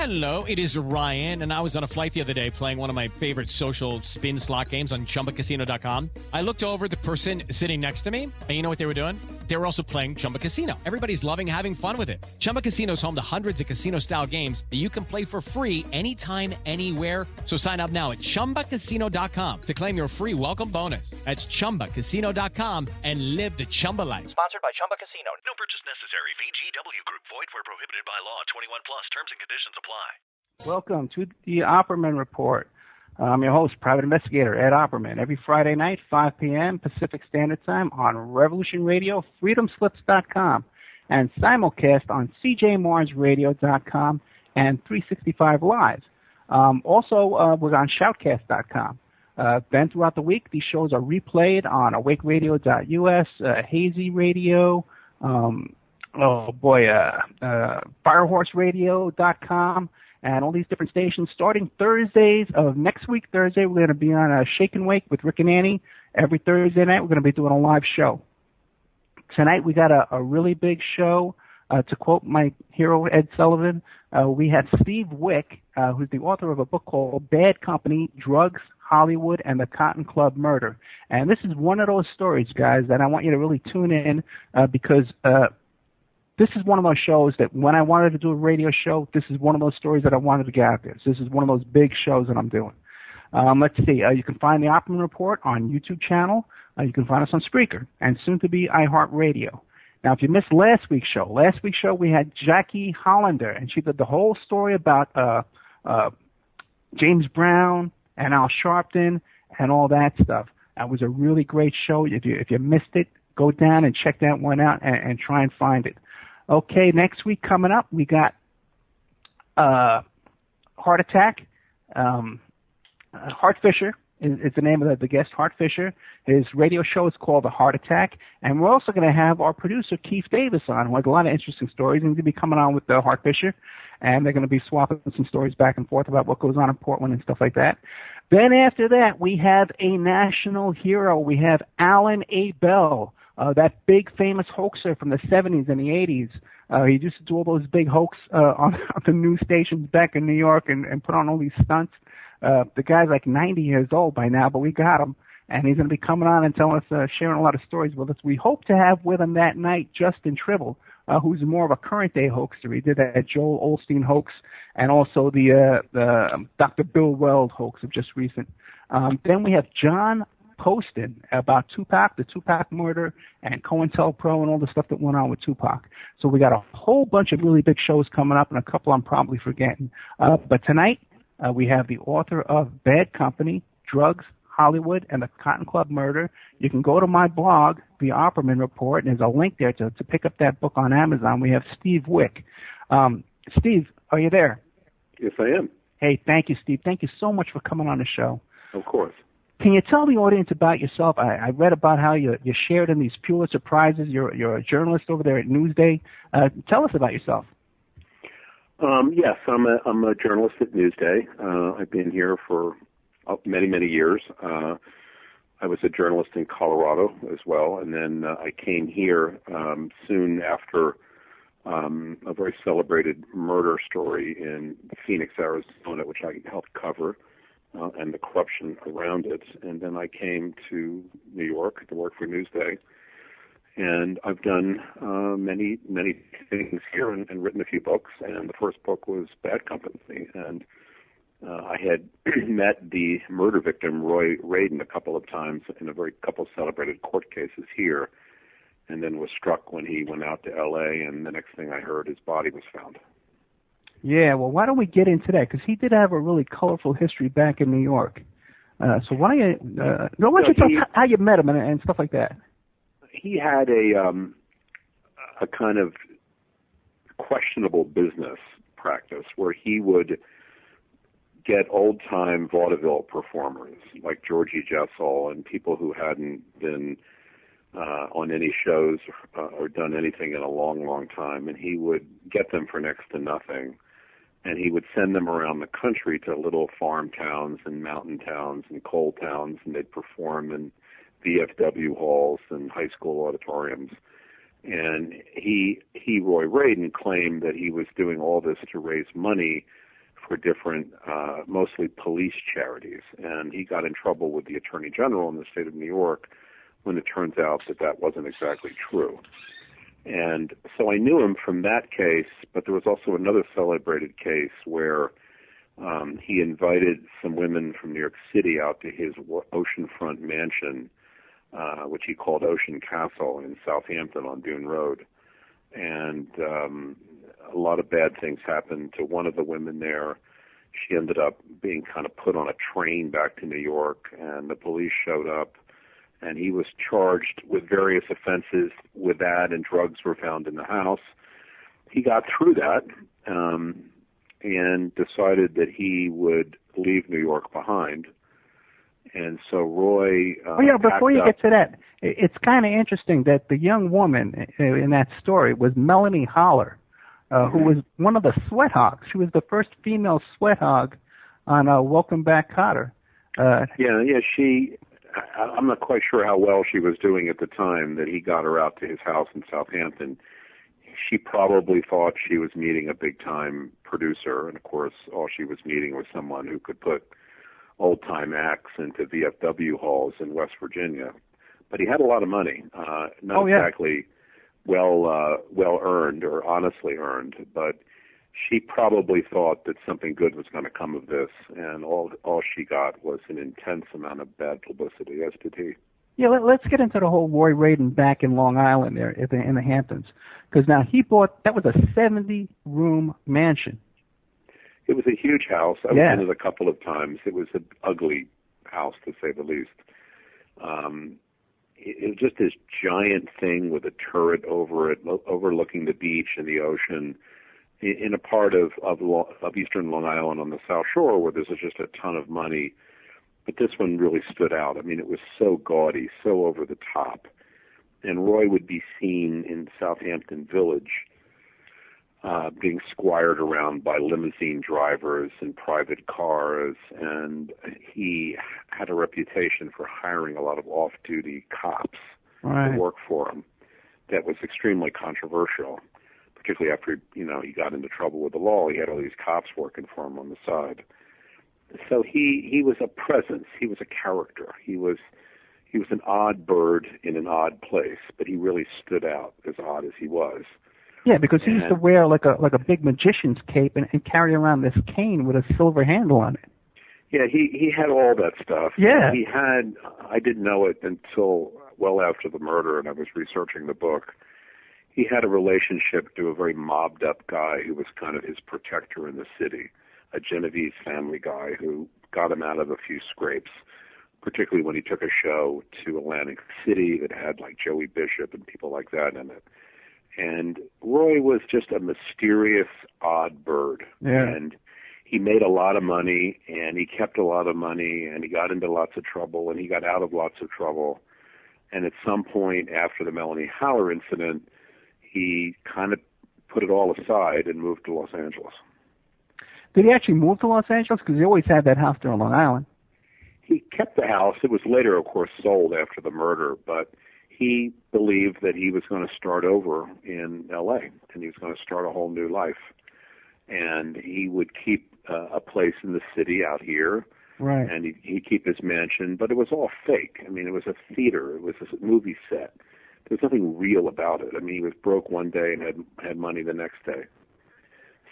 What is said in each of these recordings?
Hello, it is Ryan, and I was on a flight the other day playing one of my favorite social spin slot games on ChumbaCasino.com. I looked over at the person sitting next to me, and you know what they were doing? They were also playing Chumba Casino. Everybody's loving having fun with it. Chumba Casino is home to hundreds of casino-style games that you can play for free anytime, anywhere. So sign up now at ChumbaCasino.com to claim your free welcome bonus. That's ChumbaCasino.com and live the Chumba life. Sponsored by Chumba Casino. No purchase necessary. VGW Group. Void where prohibited by law. 21 plus. Terms and conditions apply. Welcome to the Opperman Report. I'm your host, Private Investigator Ed Opperman. Every Friday night, 5 p.m. Pacific Standard Time on Revolution Radio, freedomslips.com, and simulcast on cjmarsradio.com and 365 Live. Also, we're on shoutcast.com. Then throughout the week, these shows are replayed on awakeradio.us, Hazy Radio, firehorseradio.com, and all these different stations. Starting Thursdays of next week, Thursday, we're going to be on Shake and Wake with Rick and Annie. Every Thursday night, we're going to be doing a live show. Tonight, we got a really big show. To quote my hero, Ed Sullivan, we have Steve Wick, who's the author of a book called Bad Company, Drugs, Hollywood, and the Cotton Club Murder. And this is one of those stories, guys, that I want you to really tune in because this is one of those shows that when I wanted to do a radio show, this is one of those stories that I wanted to get out there. So this is one of those big shows that I'm doing. Let's see. You can find the Opperman Report on YouTube channel. You can find us on Spreaker and soon to be iHeartRadio. Now, if you missed last week's show we had Jackie Hollander, and she did the whole story about James Brown and Al Sharpton and all that stuff. That was a really great show. If you missed it, go down and check that one out and try and find it. Okay, next week coming up, we got Heart Attack. Hart Fisher is the name of the guest, Hart Fisher. His radio show is called The Heart Attack. And we're also going to have our producer, Keith Davis, on, who has a lot of interesting stories. And he's going to be coming on with Hart Fisher. And they're going to be swapping some stories back and forth about what goes on in Portland and stuff like that. Then after that, we have a national hero. We have Alan A. Bell, that big famous hoaxer from the 70s and the 80s. He used to do all those big hoax on the news stations back in New York and put on all these stunts. The guy's like 90 years old by now, but we got him. And he's going to be coming on and telling us, sharing a lot of stories with us. We hope to have with him that night Justin Tribble, who's more of a current-day hoaxer. He did that Joel Osteen hoax and also the Dr. Bill Weld hoax of just recent. Then we have John Poston about Tupac, the Tupac murder, and COINTELPRO and all the stuff that went on with Tupac. So we got a whole bunch of really big shows coming up and a couple I'm probably forgetting. But tonight we have the author of Bad Company, Drugs, Hollywood, and the Cotton Club Murder. You can go to my blog, The Opperman Report, and there's a link there to pick up that book on Amazon. We have Steve Wick. Steve, are you there? Yes, I am. Hey, thank you, Steve. Thank you so much for coming on the show. Of course. Can you tell the audience about yourself? I read about how you shared in these Pulitzer Prizes. You're a journalist over there at Newsday. Tell us about yourself. Yes, I'm a journalist at Newsday. I've been here for many, many years. I was a journalist in Colorado as well, and then I came here soon after a very celebrated murder story in Phoenix, Arizona, which I helped cover, and the corruption around it. And then I came to New York to work for Newsday. And I've done many, many things here and written a few books. And the first book was Bad Company. And I had met the murder victim, Roy Radin, a couple of times in a couple celebrated court cases here, and then was struck when he went out to L.A., and the next thing I heard, his body was found. Yeah, well, why don't we get into that? Because he did have a really colorful history back in New York. So why don't you tell how you met him and stuff like that? He had a kind of questionable business practice where he would get old-time vaudeville performers like Georgie Jessel and people who hadn't been on any shows or done anything in a long, long time, and he would get them for next to nothing, and he would send them around the country to little farm towns and mountain towns and coal towns, and they'd perform in VFW halls and high school auditoriums. And Roy Radin, claimed that he was doing all this to raise money for different, mostly police charities. And he got in trouble with the Attorney General in the state of New York when it turns out that that wasn't exactly true. And so I knew him from that case, but there was also another celebrated case where he invited some women from New York City out to his oceanfront mansion, which he called Ocean Castle in Southampton on Dune Road. And a lot of bad things happened to one of the women there. She ended up being kind of put on a train back to New York, and the police showed up, and he was charged with various offenses with that, and drugs were found in the house. He got through that and decided that he would leave New York behind. And so Roy before you get to that, it's kind of interesting that the young woman in that story was Melanie Holler, who was one of the sweat hogs. She was the first female sweat hog on Welcome Back, Kotter. I'm not quite sure how well she was doing at the time that he got her out to his house in Southampton. She probably thought she was meeting a big-time producer, and of course all she was meeting was someone who could put old-time acts into VFW halls in West Virginia. But he had a lot of money, not exactly well earned or honestly earned, but she probably thought that something good was going to come of this, and all she got was an intense amount of bad publicity, as did he. Yeah, let's get into the whole Roy Radin back in Long Island there in the Hamptons, because now he bought, that was a 70-room mansion. It was a huge house. I was in it a couple of times. It was an ugly house, to say the least. It was just this giant thing with a turret over it, overlooking the beach and the ocean, in a part of eastern Long Island on the South Shore where there's just a ton of money. But this one really stood out. I mean, it was so gaudy, so over the top. And Roy would be seen in Southampton Village being squired around by limousine drivers and private cars. And he had a reputation for hiring a lot of off-duty cops to work for him. That was extremely controversial, particularly after he got into trouble with the law. He had all these cops working for him on the side. So he was a presence. He was a character. He was an odd bird in an odd place, but he really stood out as odd as he was. Yeah, because he used to wear like a big magician's cape and carry around this cane with a silver handle on it. Yeah, he had all that stuff. Yeah. I didn't know it until well after the murder, and I was researching the book. He had a relationship to a very mobbed up guy who was kind of his protector in the city, a Genovese family guy who got him out of a few scrapes, particularly when he took a show to Atlantic City that had like Joey Bishop and people like that in it. And Roy was just a mysterious, odd bird. Yeah. And he made a lot of money, and he kept a lot of money, and he got into lots of trouble, and he got out of lots of trouble. And at some point after the Melanie Haller incident, he kind of put it all aside and moved to Los Angeles. Did he actually move to Los Angeles? Because he always had that house there on Long Island. He kept the house. It was later, of course, sold after the murder, but he believed that he was going to start over in L.A., and he was going to start a whole new life. And he would keep a place in the city out here, right? And he'd keep his mansion, but it was all fake. I mean, it was a theater. It was a movie set. There was nothing real about it. I mean, he was broke one day and had money the next day.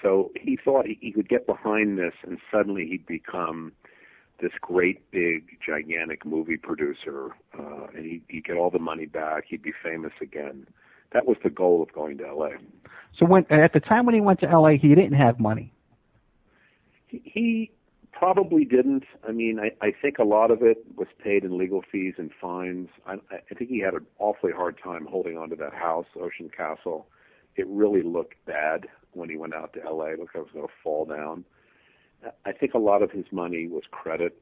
So he thought he could get behind this, and suddenly he'd become this great, big, gigantic movie producer, and he'd get all the money back. He'd be famous again. That was the goal of going to L.A. So at the time when he went to L.A., he didn't have money. He probably didn't. I mean, I think a lot of it was paid in legal fees and fines. I think he had an awfully hard time holding on to that house, Ocean Castle. It really looked bad when he went out to L.A. It looked like it was going to fall down. I think a lot of his money was credit,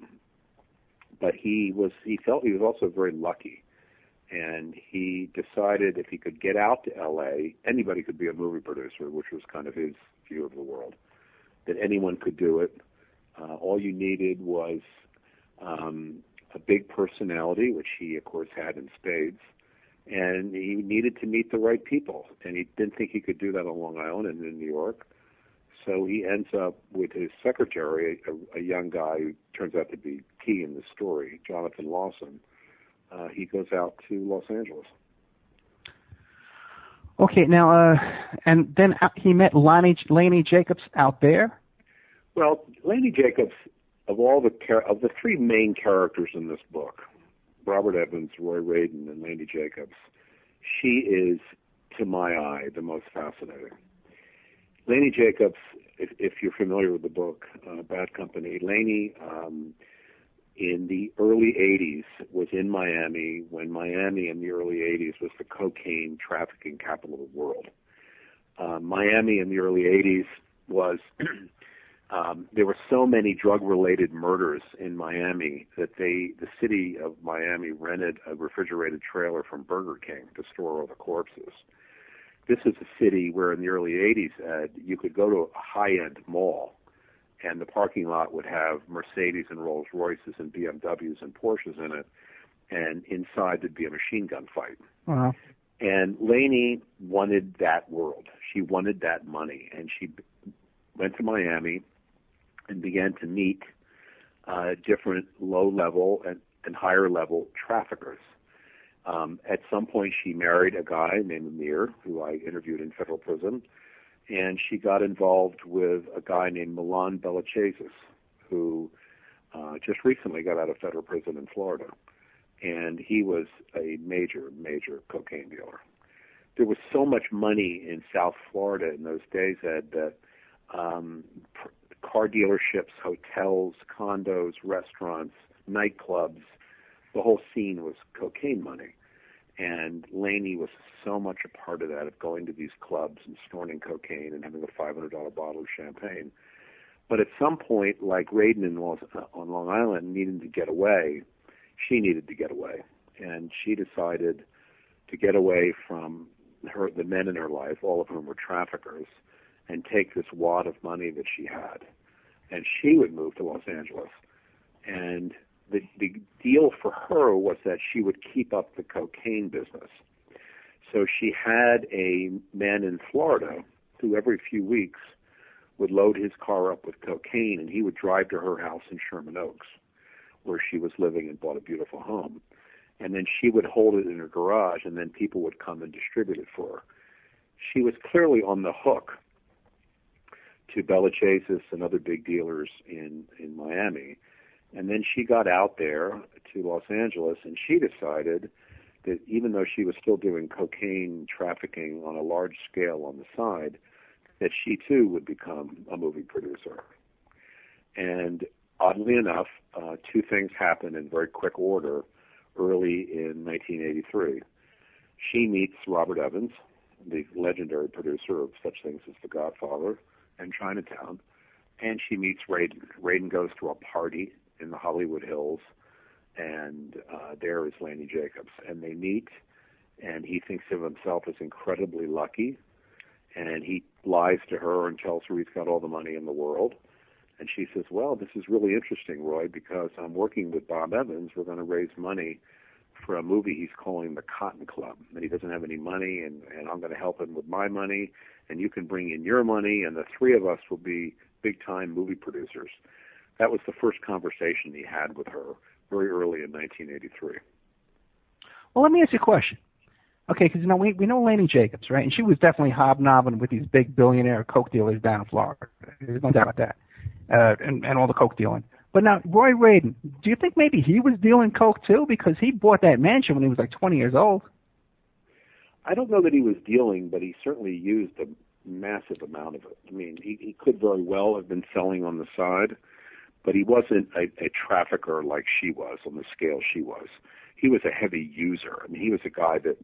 but he felt he was also very lucky. And he decided if he could get out to L.A., anybody could be a movie producer, which was kind of his view of the world, that anyone could do it. All you needed was a big personality, which he, of course, had in spades, and he needed to meet the right people. And he didn't think he could do that on Long Island and in New York. So he ends up with his secretary, a young guy who turns out to be key in the story, Jonathan Lawson. He goes out to Los Angeles. Okay, now, and then he met Laney Jacobs out there? Well, Laney Jacobs, of the three main characters in this book, Robert Evans, Roy Radin, and Laney Jacobs, she is, to my eye, the most fascinating. Laney Jacobs, if you're familiar with the book, Bad Company, Laney, in the early 80s, was in Miami when Miami in the early 80s was the cocaine trafficking capital of the world. Miami in the early 80s was, there were so many drug-related murders in Miami that the city of Miami rented a refrigerated trailer from Burger King to store all the corpses. This is a city where in the early 80s, Ed, you could go to a high-end mall and the parking lot would have Mercedes and Rolls Royces and BMWs and Porsches in it, and inside there'd be a machine gun fight. Wow. And Laney wanted that world. She wanted that money, and she went to Miami and began to meet different low-level and higher-level traffickers. At some point, she married a guy named Amir, who I interviewed in federal prison, and she got involved with a guy named Milan Belachasis, who just recently got out of federal prison in Florida, and he was a major, major cocaine dealer. There was so much money in South Florida in those days, Ed, that car dealerships, hotels, condos, restaurants, nightclubs, the whole scene was cocaine money. And Laney was so much a part of that, of going to these clubs and snorting cocaine and having a $500 bottle of champagne. But at some point, like Radin on Long Island needing to get away, she needed to get away. And she decided to get away from the men in her life, all of whom were traffickers, and take this wad of money that she had. And she would move to Los Angeles. And the deal for her was that she would keep up the cocaine business. So she had a man in Florida who every few weeks would load his car up with cocaine, and he would drive to her house in Sherman Oaks, where she was living and bought a beautiful home. And then she would hold it in her garage, and then people would come and distribute it for her. She was clearly on the hook to Belachasis and other big dealers in Miami. And then she got out there to Los Angeles, and she decided that even though she was still doing cocaine trafficking on a large scale on the side, that she too would become a movie producer. And oddly enough, two things happened in very quick order early in 1983. She meets Robert Evans, the legendary producer of such things as The Godfather and Chinatown, and she meets Radin. Radin goes to a party in the Hollywood Hills, and there is Laney Jacobs. And they meet, and he thinks of himself as incredibly lucky, and he lies to her and tells her he's got all the money in the world. And she says, well, this is really interesting, Roy, because I'm working with Bob Evans. We're going to raise money for a movie he's calling The Cotton Club, and he doesn't have any money, and I'm going to help him with my money, and you can bring in your money, and the three of us will be big-time movie producers. That was the first conversation he had with her very early in 1983. Well, let me ask you a question. Okay, because we know Laney Jacobs, right? And she was definitely hobnobbing with these big billionaire coke dealers down in Florida. There's no doubt about that, and all the coke dealing. But now, Roy Radin, do you think maybe he was dealing coke too? Because he bought that mansion when he was like 20 years old. I don't know that he was dealing, but he certainly used a massive amount of it. I mean, he could very well have been selling on the side, but he wasn't a trafficker like she was, on the scale she was. He was a heavy user. I mean, he was a guy that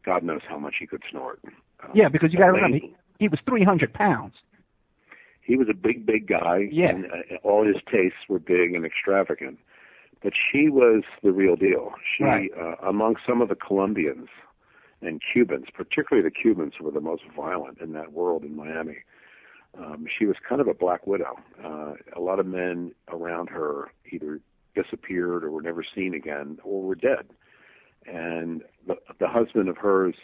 God knows how much he could snort. Yeah, because you got to remember, he was 300 pounds. He was a big, big guy, yeah. And all his tastes were big and extravagant. But she was the real deal. She, right. Among some of the Colombians and Cubans, particularly the Cubans who were the most violent in that world in Miami, she was kind of a black widow. A lot of men around her either disappeared or were never seen again or were dead. And the husband of hers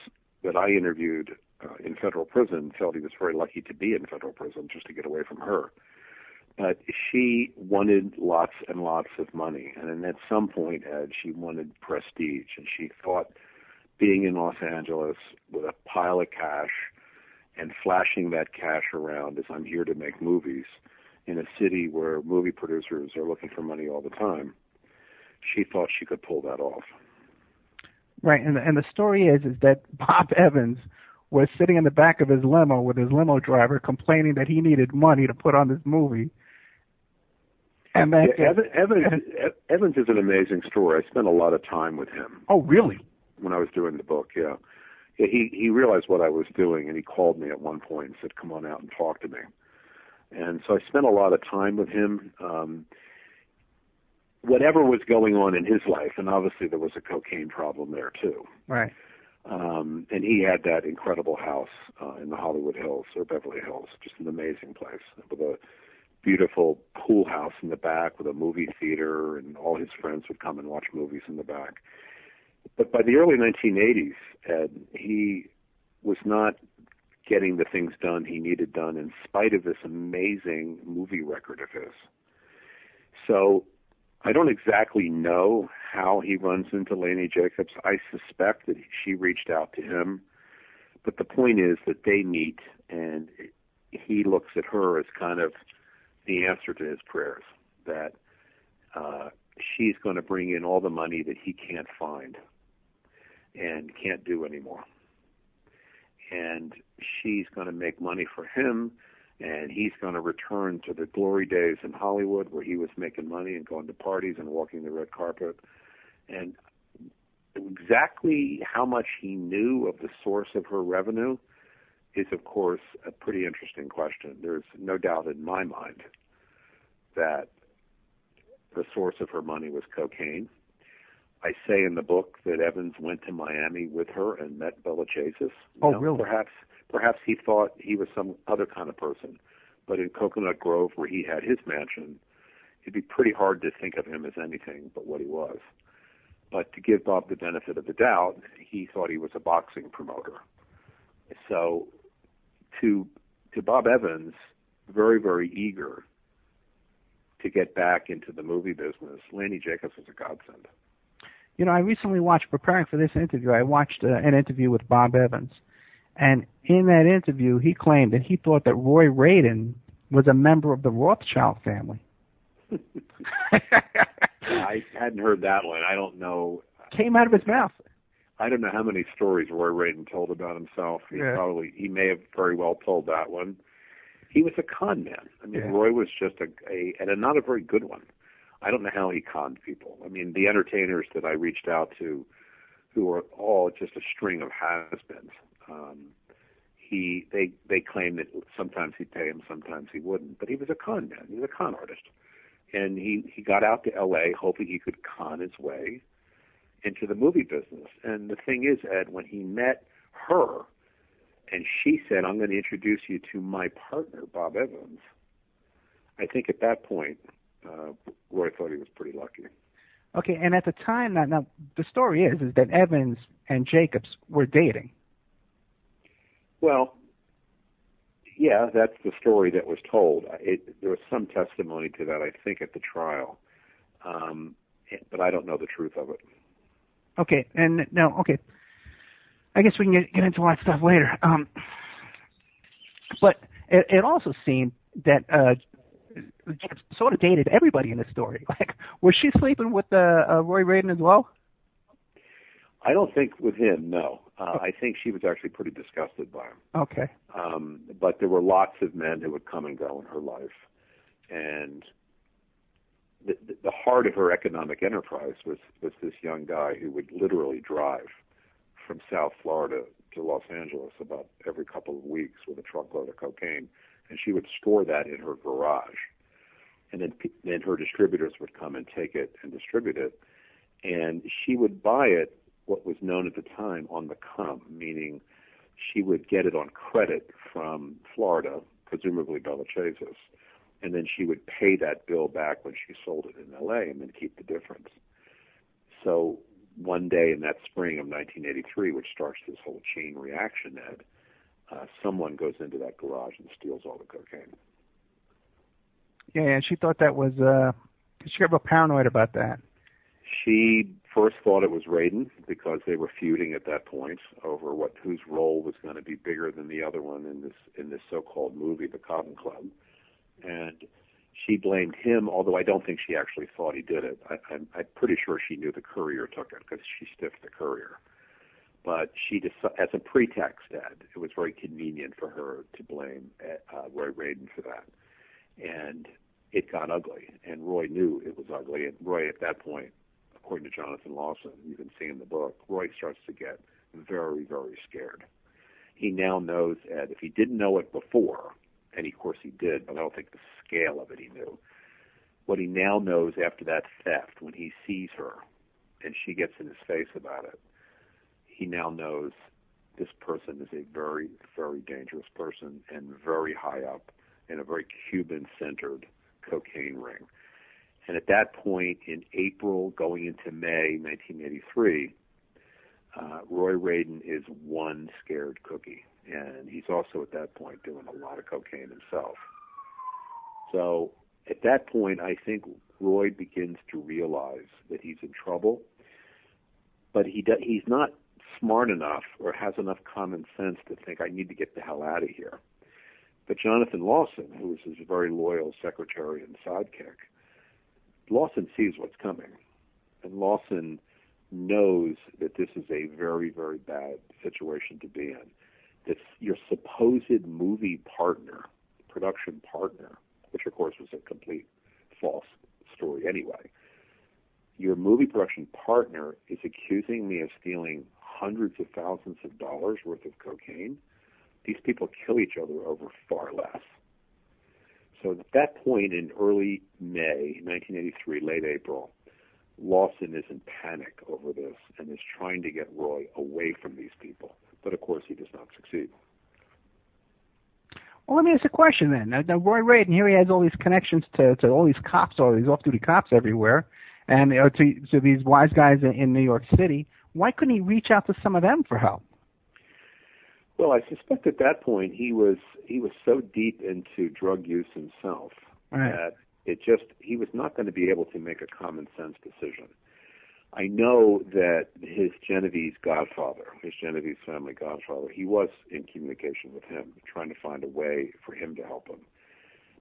that I interviewed in federal prison, felt he was very lucky to be in federal prison just to get away from her. But she wanted lots and lots of money, and then at some point, Ed, she wanted prestige, and she thought being in Los Angeles with a pile of cash and flashing that cash around as I'm here to make movies in a city where movie producers are looking for money all the time, she thought she could pull that off. Right, and the story is that Bob Evans was sitting in the back of his limo with his limo driver complaining that he needed money to put on this movie. And that Evans is an amazing story. I spent a lot of time with him. Oh, really? When I was doing the book, yeah. He realized what I was doing, and he called me at one point and said, come on out and talk to me. And so I spent a lot of time with him. Whatever was going on in his life, and obviously there was a cocaine problem there too. Right. And he had that incredible house in the Hollywood Hills, or Beverly Hills, just an amazing place with a beautiful pool house in the back with a movie theater, and all his friends would come and watch movies in the back. But by the early 1980s, Ed, he was not getting the things done he needed done in spite of this amazing movie record of his. So I don't exactly know how he runs into Laney Jacobs. I suspect that she reached out to him. But the point is that they meet, and he looks at her as kind of the answer to his prayers, that she's going to bring in all the money that he can't find and can't do anymore. And she's going to make money for him, and he's going to return to the glory days in Hollywood where he was making money and going to parties and walking the red carpet. And exactly how much he knew of the source of her revenue is, of course, a pretty interesting question. There's no doubt in my mind that the source of her money was cocaine. I say in the book that Evans went to Miami with her and met Bella Chasis. Really? Perhaps he thought he was some other kind of person. But in Coconut Grove, where he had his mansion, it'd be pretty hard to think of him as anything but what he was. But to give Bob the benefit of the doubt, he thought he was a boxing promoter. So to Bob Evans, very, very eager to get back into the movie business, Laney Jacobs was a godsend. You know, I recently watched, preparing for this interview, I watched an interview with Bob Evans. And in that interview, he claimed that he thought that Roy Radin was a member of the Rothschild family. I hadn't heard that one. I don't know. Came out of his mouth. I don't know how many stories Roy Radin told about himself. He may have very well told that one. He was a con man. I mean, Roy was just not a very good one. I don't know how he conned people. I mean, the entertainers that I reached out to, who were all just a string of has-beens, they claimed that sometimes he'd pay him, sometimes he wouldn't. But he was a con man. He was a con artist. And he got out to L.A. hoping he could con his way into the movie business. And the thing is, Ed, when he met her, and she said, I'm going to introduce you to my partner, Bob Evans, I think at that point, Roy thought he was pretty lucky. Okay, and at the time, now the story is that Evans and Jacobs were dating. Well, yeah, that's the story that was told. There was some testimony to that, I think, at the trial, but I don't know the truth of it. Okay, and now, I guess we can get into a lot of stuff later. But it also seemed that Jacobs sort of dated everybody in the story. Like, was she sleeping with Roy Radin as well? I don't think with him, no. I think she was actually pretty disgusted by him. Okay. But there were lots of men who would come and go in her life. And the heart of her economic enterprise was this young guy who would literally drive from South Florida to Los Angeles about every couple of weeks with a truckload of cocaine. And she would store that in her garage. And then her distributors would come and take it and distribute it. And she would buy it, what was known at the time, on the come, meaning she would get it on credit from Florida, presumably Bella Chasis, and then she would pay that bill back when she sold it in L.A. and then keep the difference. So one day in that spring of 1983, which starts this whole chain reaction, Ed, someone goes into that garage and steals all the cocaine. Yeah, and she thought that was, she got real paranoid about that. She first thought it was Radin because they were feuding at that point over whose role was going to be bigger than the other one in this so-called movie, The Cotton Club. And she blamed him, although I don't think she actually thought he did it. I'm pretty sure she knew the courier took it because she stiffed the courier. But she, as a pretext, it was very convenient for her to blame Roy Radin for that. And it got ugly, and Roy knew it was ugly. And Roy, at that point, according to Jonathan Lawson, you can see in the book, Roy starts to get very, very scared. He now knows, Ed, if he didn't know it before, and of course he did, but I don't think the scale of it he knew, what he now knows after that theft, when he sees her and she gets in his face about it, he now knows this person is a very, very dangerous person and very high up in a very Cuban-centered cocaine ring. And at that point, in April, going into May 1983, Roy Radin is one scared cookie. And he's also at that point doing a lot of cocaine himself. So at that point, I think Roy begins to realize that he's in trouble, but he's not smart enough or has enough common sense to think, I need to get the hell out of here. But Jonathan Lawson, who is his very loyal secretary and sidekick, Lawson sees what's coming. And Lawson knows that this is a very, very bad situation to be in. That your supposed movie partner, production partner, which of course was a complete false story anyway, your movie production partner is accusing me of stealing hundreds of thousands of dollars worth of cocaine. These people kill each other over far less. So at that point in early May 1983, late April, Lawson is in panic over this and is trying to get Roy away from these people. But of course he does not succeed. Well, let me ask a question then. Now Roy Radin, here he has all these connections to all these cops, all these off-duty cops everywhere, and to these wise guys in New York City. Why couldn't he reach out to some of them for help? Well, I suspect at that point he was so deep into drug use himself that he was not going to be able to make a common sense decision. I know that his Genovese family godfather, he was in communication with him, trying to find a way for him to help him.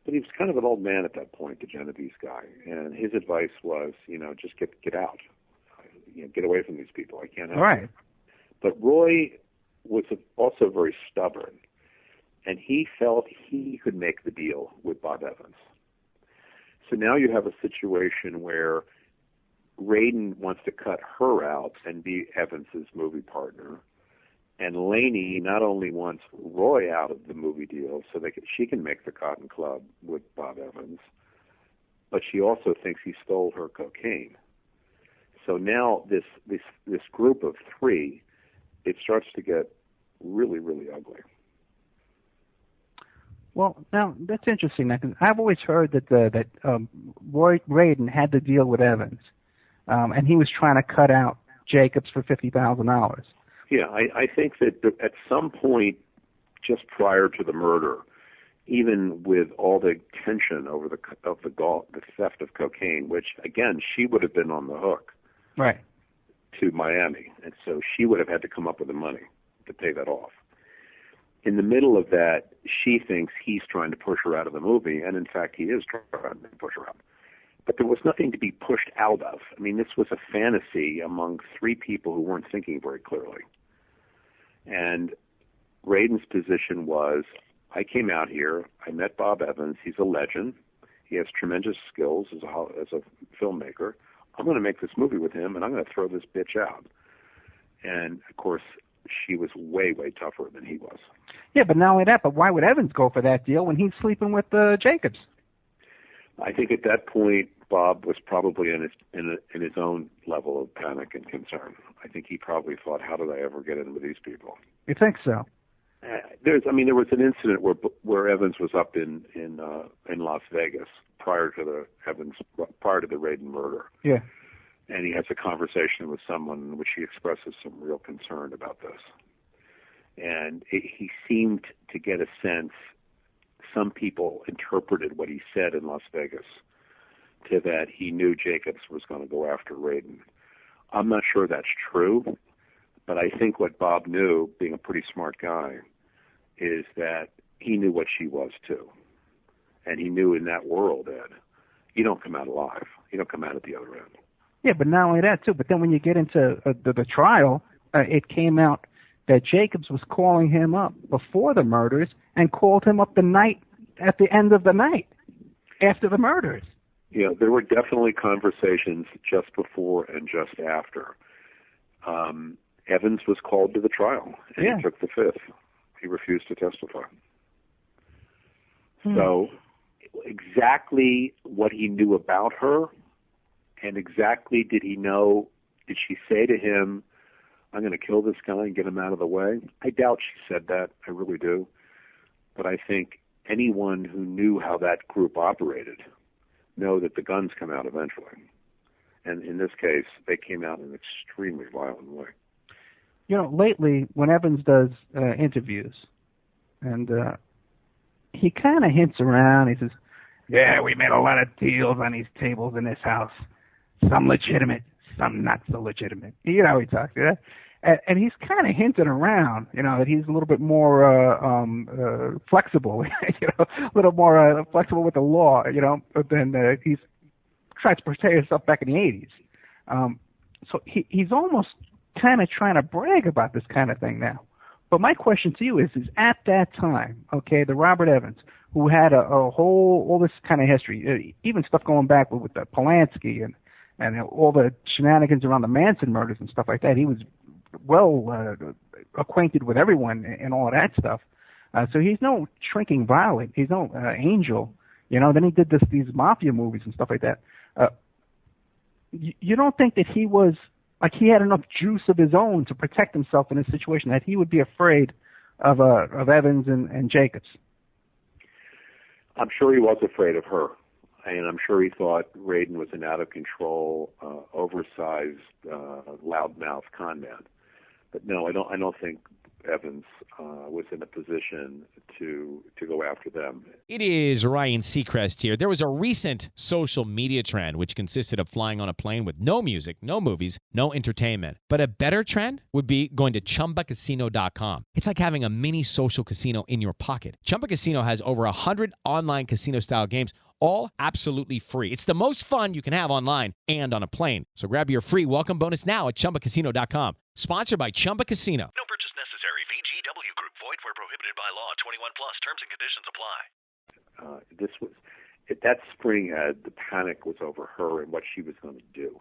But he was kind of an old man at that point, the Genovese guy, and his advice was, just get out, get away from these people. I can't help you. But Roy was also very stubborn, and he felt he could make the deal with Bob Evans. So now you have a situation where Radin wants to cut her out and be Evans's movie partner, and Laney not only wants Roy out of the movie deal so she can make the Cotton Club with Bob Evans, but she also thinks he stole her cocaine. So now this group of three, it starts to get really, really ugly. Well, now that's interesting. Now, 'cause I've always heard that Roy Radin had to deal with Evans, and he was trying to cut out Jacobs for $50,000. Yeah, I think that at some point, just prior to the murder, even with all the tension over the theft of cocaine, which again she would have been on the hook, right, to Miami, and so she would have had to come up with the money to pay that off. In the middle of that, she thinks he's trying to push her out of the movie, and in fact he is trying to push her out. But there was nothing to be pushed out of. I mean, this was a fantasy among three people who weren't thinking very clearly. And Radin's position was, I came out here, I met Bob Evans, he's a legend, he has tremendous skills as a filmmaker. I'm going to make this movie with him, and I'm going to throw this bitch out. And, of course, she was way, way tougher than he was. Yeah, but not only that, but why would Evans go for that deal when he's sleeping with Jacobs? I think at that point, Bob was probably in his own level of panic and concern. I think he probably thought, how did I ever get in with these people? You think so? There was an incident where Evans was up in Las Vegas prior to the Radin murder. Yeah. And he has a conversation with someone in which he expresses some real concern about this. And he seemed to get a sense, some people interpreted what he said in Las Vegas to that he knew Jacobs was going to go after Radin. I'm not sure that's true, but I think what Bob knew, being a pretty smart guy, is that he knew what she was too. And he knew in that world, Ed, you don't come out alive. You don't come out at the other end. Yeah, but not only that too, but then when you get into the trial, it came out that Jacobs was calling him up before the murders and called him up the night at the end of the night after the murders. Yeah, there were definitely conversations just before and just after. Evans was called to the trial, and he took the fifth. He refused to testify. So exactly what he knew about her, and exactly did she say to him, I'm going to kill this guy and get him out of the way? I doubt she said that. I really do. But I think anyone who knew how that group operated know that the guns come out eventually. And in this case, they came out in an extremely violent way. You know, lately, when Evans does interviews, and he kind of hints around, he says, yeah, we made a lot of deals on these tables in this house. Some legitimate, some not so legitimate. You know how he talks, yeah? And he's kind of hinting around, you know, that he's a little bit more flexible, you know, a little more flexible with the law, you know, than he's trying to portray himself back in the 80s. So he's almost kind of trying to brag about this kind of thing now. But my question to you is at that time, okay, the Robert Evans, who had all this kind of history, even stuff going back with the Polanski and all the shenanigans around the Manson murders and stuff like that, he was well acquainted with everyone and all of that stuff. So he's no shrinking violet. He's no angel. You know, then he did these mafia movies and stuff like that. You don't think that he was, like, he had enough juice of his own to protect himself in a situation that he would be afraid of Evans and Jacobs? I'm sure he was afraid of her. And I'm sure he thought Radin was an out-of-control, oversized, loudmouth con man. But no, I don't think Evans was in a position to go after them. It is Ryan Seacrest here. There was a recent social media trend which consisted of flying on a plane with no music, no movies, no entertainment. But a better trend would be going to ChumbaCasino.com. It's like having a mini social casino in your pocket. Chumba Casino has over 100 online casino-style games, all absolutely free. It's the most fun you can have online and on a plane. So grab your free welcome bonus now at ChumbaCasino.com. Sponsored by Chumba Casino. No purchase necessary. VGW Group. Void where prohibited by law. 21 plus. Terms and conditions apply. That spring, the panic was over her and what she was going to do.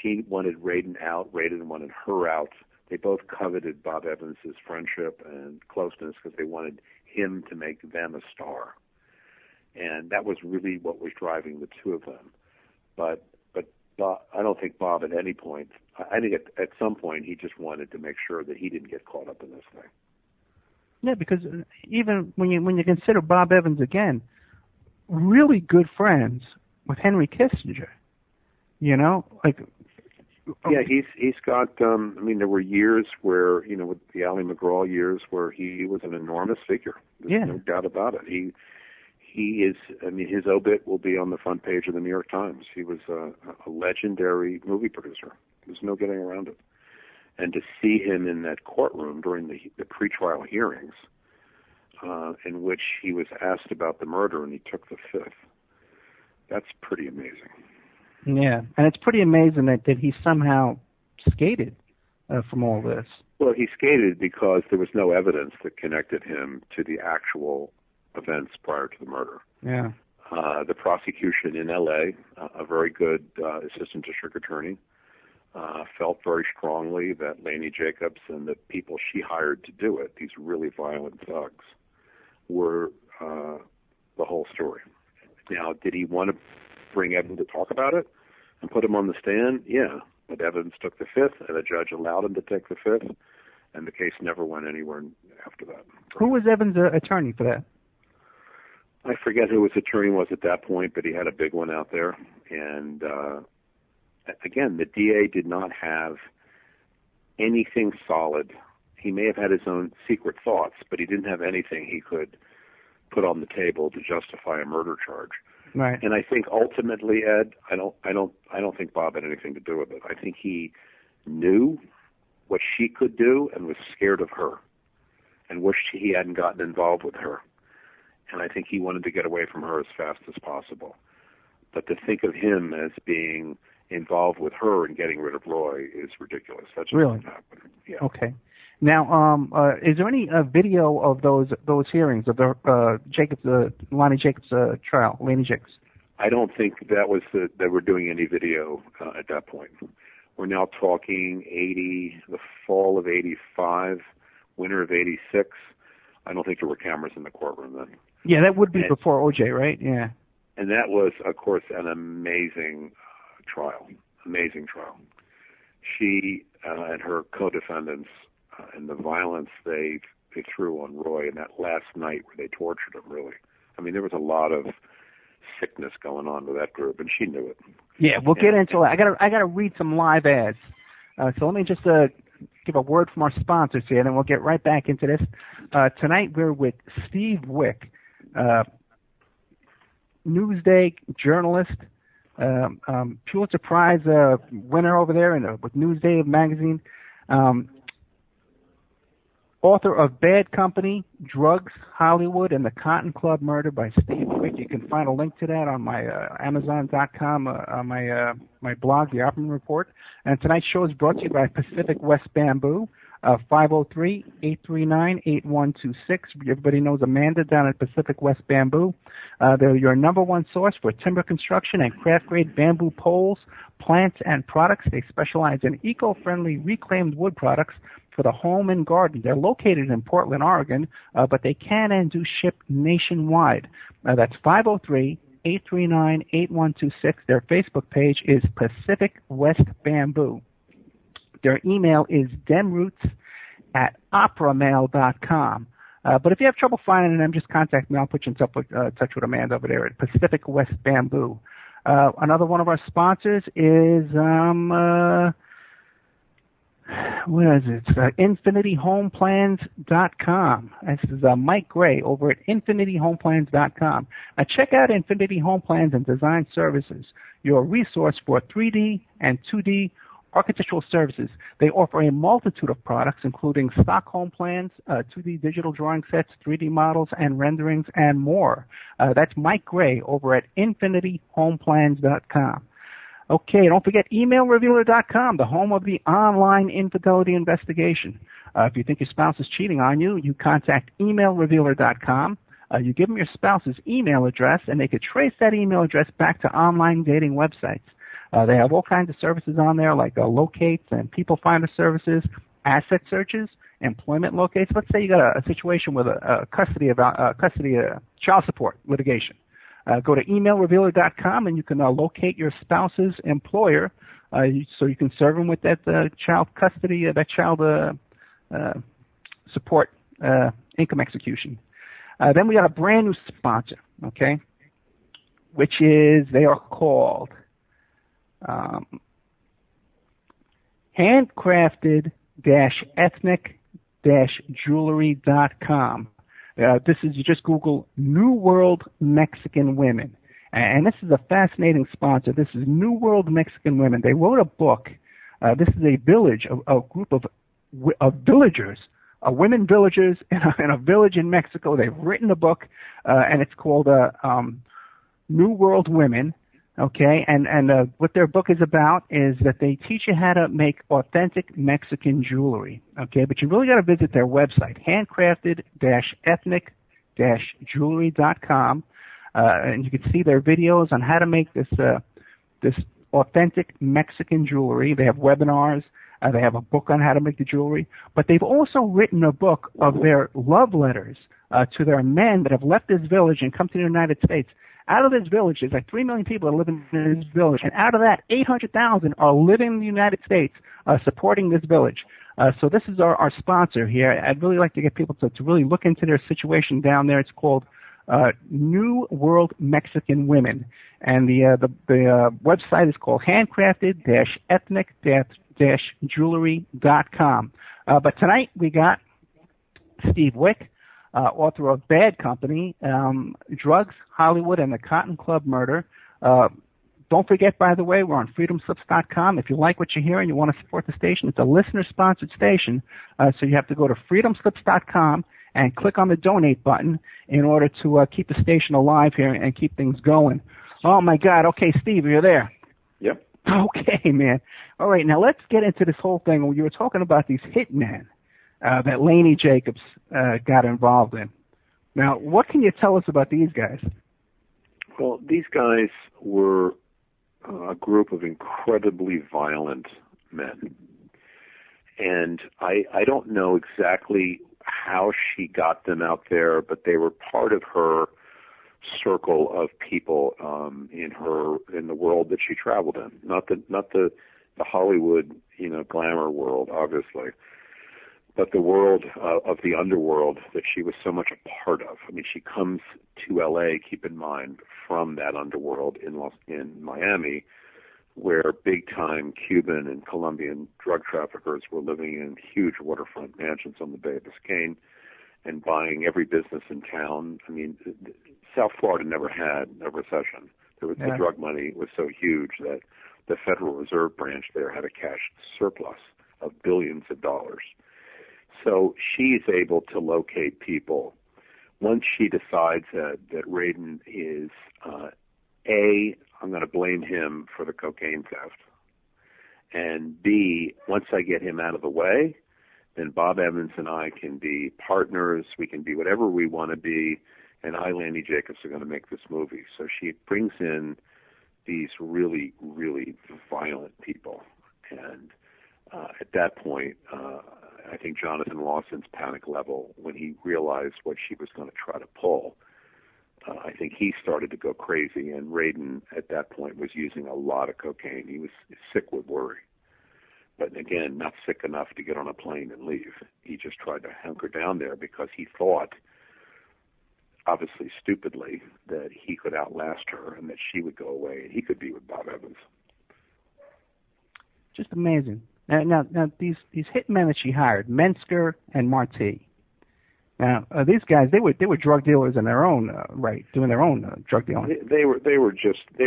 She wanted Radin out. Radin wanted her out. They both coveted Bob Evans' friendship and closeness because they wanted him to make them a star. And that was really what was driving the two of them. But Bob, I don't think Bob at any point, I think at some point he just wanted to make sure that he didn't get caught up in this thing. Yeah, because even when you consider Bob Evans again, really good friends with Henry Kissinger, you know, like. Yeah, he's got. I mean, there were years where, you know, with the Ally McGraw years, where he was an enormous figure. There's no doubt about it. He is. I mean, his obit will be on the front page of the New York Times. He was a legendary movie producer. There's no getting around it. And to see him in that courtroom during the pretrial hearings, in which he was asked about the murder and he took the fifth, that's pretty amazing. Yeah, and it's pretty amazing that he somehow skated from all this. Well, he skated because there was no evidence that connected him to the actual events prior to the murder. Yeah. The prosecution in L.A., a very good assistant district attorney, felt very strongly that Laney Jacobs and the people she hired to do it, these really violent thugs, were the whole story. Now, did he want to bring Evans to talk about it and put him on the stand? Yeah. But Evans took the fifth, and the judge allowed him to take the fifth, and the case never went anywhere after that. Who was Evans' attorney for that? I forget who his attorney was at that point, but he had a big one out there. And again, the DA did not have anything solid he may have had his own secret thoughts, but he didn't have anything he could put on the table to justify a murder charge. Right. And I think ultimately, Ed, I don't think Bob had anything to do with it. I think he knew what she could do and was scared of her and wished he hadn't gotten involved with her. And I think he wanted to get away from her as fast as possible. But to think of him as being involved with her and getting rid of Roy is ridiculous. That's just really what happened. Yeah. Okay. Now, is there any video of those hearings of the Lonnie Jacobs trial, Laney Jacobs? I don't think that was that we're doing any video at that point. We're now talking the fall of 85, winter of 86. I don't think there were cameras in the courtroom then. Yeah, that would be before OJ, right? Yeah. And that was, of course, an amazing trial. Amazing trial. She and her co-defendants and the violence they threw on Roy in that last night where they tortured him, really. I mean, there was a lot of sickness going on with that group, and she knew it. Yeah, we'll get into it. I gotta read some live ads. So let me just give a word from our sponsors here, and then we'll get right back into this. Tonight we're with Steve Wick, Newsday journalist, Pulitzer Prize winner over there with Newsday magazine, author of Bad Company, Drugs, Hollywood, and the Cotton Club Murder by Steve Wick. You can find a link to that on my Amazon.com, on my blog, The Opperman Report. And tonight's show is brought to you by Pacific West Bamboo, 503-839-8126. Everybody knows Amanda down at Pacific West Bamboo. They're your number one source for timber construction and craft-grade bamboo poles, plants, and products. They specialize in eco-friendly reclaimed wood products for the home and garden. They're located in Portland, Oregon, but they can and do ship nationwide. That's 503-839-8126. Their Facebook page is Pacific West Bamboo. Their email is demroots@operamail.com. But if you have trouble finding them, just contact me. I'll put you in touch with Amanda over there at Pacific West Bamboo. Another one of our sponsors is where is it? InfinityHomePlans.com. This is Mike Gray over at InfinityHomePlans.com. Check out Infinity Home Plans and Design Services, your resource for 3D and 2D architectural services. They offer a multitude of products, including stock home plans, 2D digital drawing sets, 3D models, and renderings, and more. That's Mike Gray over at InfinityHomePlans.com. Okay, don't forget emailrevealer.com, the home of the online infidelity investigation. If you think your spouse is cheating on you, you contact emailrevealer.com. You give them your spouse's email address, and they could trace that email address back to online dating websites. They have all kinds of services on there, like locates and people finder services, asset searches, employment locates. Let's say you got a situation with a custody child support litigation. Go to emailrevealer.com and you can locate your spouse's employer, so you can serve them with that child custody, that child support income execution. Then we got a brand new sponsor, okay, which is, they are called handcrafted-ethnic-jewelry.com. This is, you just Google New World Mexican Women. And this is a fascinating sponsor. This is New World Mexican Women. They wrote a book. This is a village, a group of villagers, women villagers in a village in Mexico. They've written a book, and it's called New World Women. Okay, and what their book is about is that they teach you how to make authentic Mexican jewelry. Okay, but you really got to visit their website, handcrafted-ethnic-jewelry.com, and you can see their videos on how to make this authentic Mexican jewelry. They have webinars. They have a book on how to make the jewelry. But they've also written a book of their love letters to their men that have left this village and come to the United States. Out of this village, there's like 3 million people that live in this village, and out of that, 800,000 are living in the United States, supporting this village. So this is our sponsor here. I'd really like to get people to really look into their situation down there. It's called New World Mexican Women, and the website is called handcrafted-ethnic-jewelry.com. But tonight we got Steve Wick, author of Bad Company, Drugs, Hollywood, and the Cotton Club Murder. Don't forget, by the way, we're on freedomslips.com. If you like what you hear and you want to support the station, it's a listener-sponsored station, so you have to go to freedomslips.com and click on the donate button in order to keep the station alive here and keep things going. Oh, my God. Okay, Steve, are you there? Yep. Okay, man. All right, now let's get into this whole thing. You were talking about these hitmen that Laney Jacobs got involved in. Now, what can you tell us about these guys? Well, these guys were a group of incredibly violent men. And I don't know exactly how she got them out there, but they were part of her circle of people in the world that she traveled in. Not the Hollywood, glamour world, obviously, but the world of the underworld that she was so much a part of. I mean, she comes to L.A., keep in mind, from that underworld in Miami, where big-time Cuban and Colombian drug traffickers were living in huge waterfront mansions on the Bay of Biscayne and buying every business in town. I mean, South Florida never had a recession. The drug money was so huge that the Federal Reserve Branch there had a cash surplus of billions of dollars. So she's able to locate people. Once she decides that Radin is, I'm going to blame him for the cocaine theft. And B, once I get him out of the way, then Bob Evans and I can be partners. We can be whatever we want to be. And Laney Jacobs, are going to make this movie. So she brings in these really, really violent people. And at that point, I think Jonathan Lawson's panic level, when he realized what she was going to try to pull, I think he started to go crazy. And Radin, at that point, was using a lot of cocaine. He was sick with worry. But again, not sick enough to get on a plane and leave. He just tried to hunker down there because he thought, obviously stupidly, that he could outlast her and that she would go away and he could be with Bob Evans. Just amazing. Now these hitmen that she hired, Mensker and Marti. Now these guys, they were drug dealers in their own right, doing their own drug dealing. They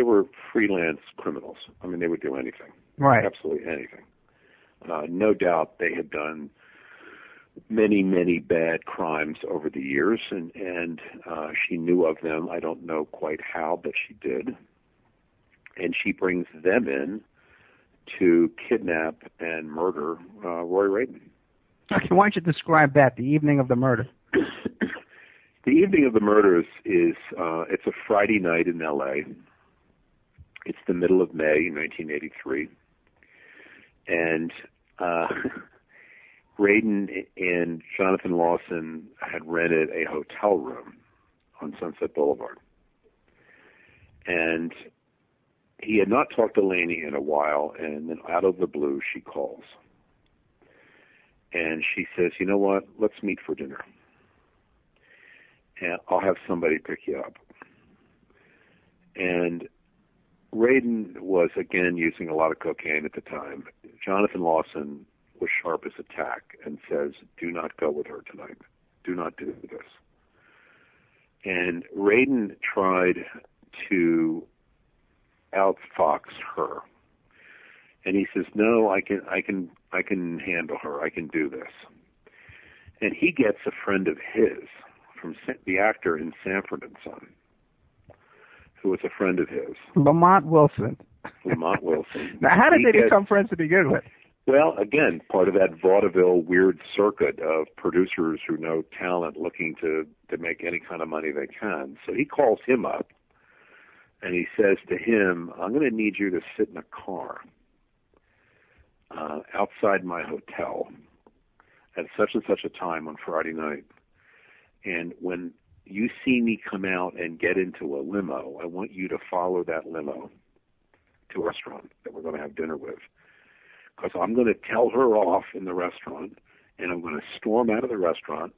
were freelance criminals. I mean, they would do anything, right? Absolutely anything. No doubt they had done many, many bad crimes over the years, and she knew of them. I don't know quite how, but she did. And she brings them in to kidnap and murder Roy Radin. Okay, why don't you describe that, the evening of the murder? The evening of the murder is it's a Friday night in L.A. It's the middle of May, 1983. And Radin and Jonathan Lawson had rented a hotel room on Sunset Boulevard. And he had not talked to Laney in a while, and then out of the blue, she calls. And she says, you know what, let's meet for dinner. And I'll have somebody pick you up. And Radin was, again, using a lot of cocaine at the time. Jonathan Lawson was sharp as a tack and says, do not go with her tonight. Do not do this. And Radin tried to outfox her. And he says, no, I can handle her. I can do this. And he gets a friend of his, from the actor in Sanford and Son, who was a friend of his. Lamont Wilson. Lamont Wilson. Now, how did they become friends to begin with? Well, again, part of that vaudeville weird circuit of producers who know talent looking to make any kind of money they can. So he calls him up, and he says to him, I'm going to need you to sit in a car outside my hotel at such and such a time on Friday night. And when you see me come out and get into a limo, I want you to follow that limo to a restaurant that we're going to have dinner with. Because I'm going to tell her off in the restaurant, and I'm going to storm out of the restaurant,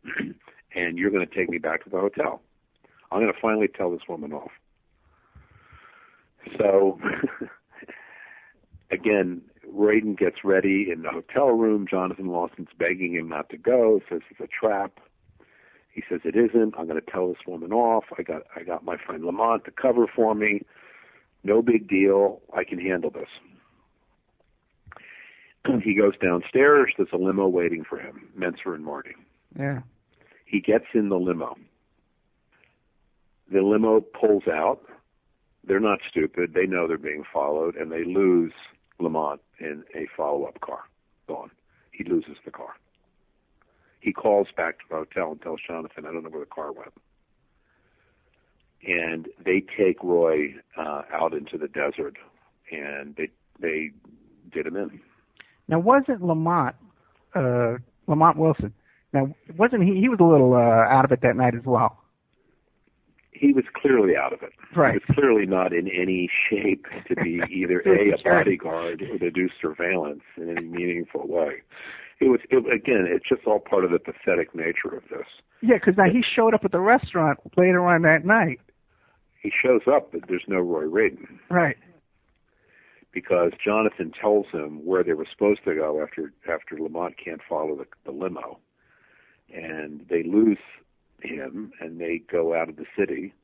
and you're going to take me back to the hotel. I'm going to finally tell this woman off. So, again, Radin gets ready in the hotel room. Jonathan Lawson's begging him not to go, says it's a trap. He says it isn't. I'm going to tell this woman off. I got my friend Lamont to cover for me. No big deal. I can handle this. He goes downstairs. There's a limo waiting for him, Menser and Marty. Yeah. He gets in the limo. The limo pulls out. They're not stupid. They know they're being followed, and they lose Lamont in a follow-up car. Gone. He loses the car. He calls back to the hotel and tells Jonathan, I don't know where the car went. And they take Roy out into the desert, and they did him in. Now, wasn't Lamont Wilson? Now, wasn't he was a little out of it that night as well? He was clearly out of it. Right. He was clearly not in any shape to be either a bodyguard or to do surveillance in any meaningful way. Again, it's just all part of the pathetic nature of this. Yeah, because now he showed up at the restaurant later on that night. He shows up, but there's no Roy Radin. Right. Because Jonathan tells him where they were supposed to go after Lamont can't follow the limo. And they lose him, and they go out of the city,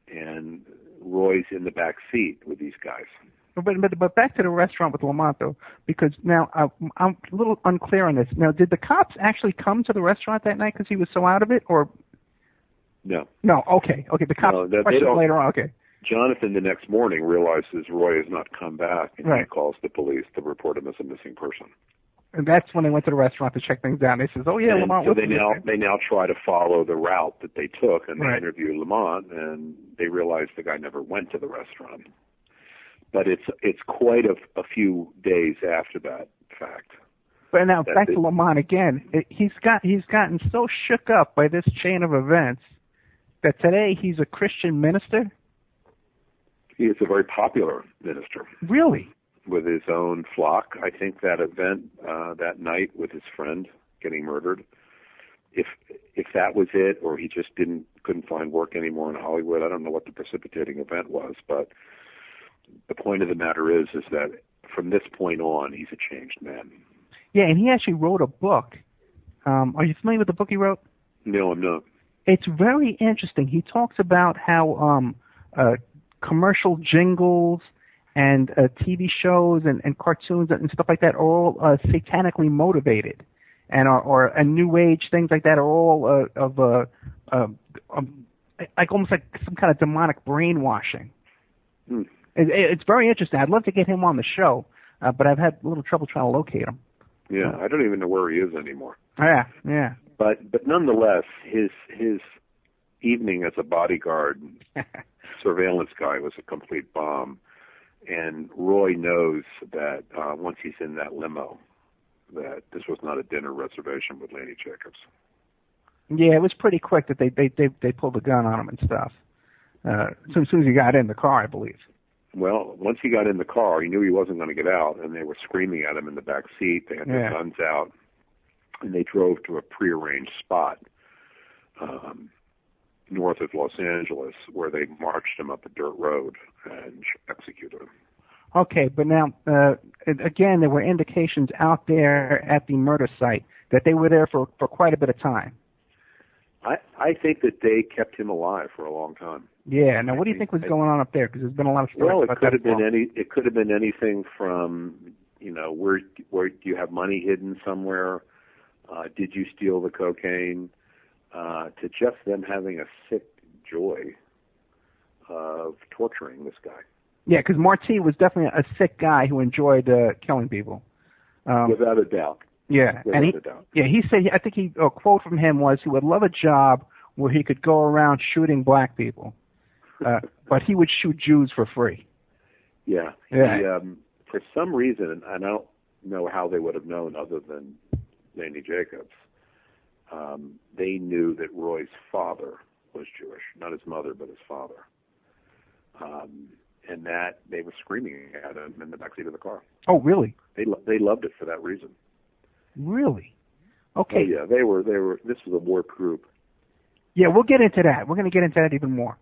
and Roy's in the back seat with these guys. But back to the restaurant with Lamont, though, because now I'm a little unclear on this. Now, did the cops actually come to the restaurant that night because he was so out of it, or? No. No, okay. The cops questioned later on, okay. Jonathan, the next morning, realizes Roy has not come back, and he calls the police to report him as a missing person. And that's when they went to the restaurant to check things out. They says, "Oh yeah, and Lamont." So they now try to follow the route that they took, and they interview Lamont, and they realize the guy never went to the restaurant. But it's quite a few days after that fact. But now back to Lamont again. He's gotten so shook up by this chain of events that today he's a Christian minister. He is a very popular minister. Really? With his own flock. I think that event that night with his friend getting murdered, if that was it, or he just couldn't find work anymore in Hollywood, I don't know what the precipitating event was, but the point of the matter is that from this point on, he's a changed man. Yeah, and he actually wrote a book. Are you familiar with the book he wrote? No, I'm not. It's very interesting. He talks about how commercial jingles and TV shows and cartoons and stuff like that are all satanically motivated, and or New Age things like that are all like almost like some kind of demonic brainwashing. Hmm. It's very interesting. I'd love to get him on the show, but I've had a little trouble trying to locate him. Yeah, I don't even know where he is anymore. Yeah. But nonetheless, his evening as a bodyguard surveillance guy was a complete bomb. And Roy knows that once he's in that limo, that this was not a dinner reservation with Laney Jacobs. Yeah, it was pretty quick that they pulled a gun on him and stuff. As soon as he got in the car, I believe. Well, once he got in the car, he knew he wasn't going to get out, and they were screaming at him in the back seat. They had their guns out, and they drove to a prearranged spot north of Los Angeles, where they marched him up a dirt road and executed him. Okay, but now, again, there were indications out there at the murder site that they were there for quite a bit of time. I think that they kept him alive for a long time. Yeah. Now, what do you think was going on up there? Because there's been a lot of stories. Well, it could have been it could have been anything from, where do you have money hidden somewhere? Did you steal the cocaine? To just them having a sick joy of torturing this guy. Yeah, because Marty was definitely a sick guy who enjoyed killing people. Without a doubt. Yeah, he said, I think a quote from him was, he would love a job where he could go around shooting black people, but he would shoot Jews for free. Yeah. For some reason, and I don't know how they would have known other than Laney Jacobs, they knew that Roy's father was Jewish, not his mother, but his father. And that they were screaming at him in the backseat of the car. Oh, really? They loved it for that reason. Really? Okay. Oh, yeah, they were. This was a warped group. Yeah, we'll get into that. We're going to get into that even more.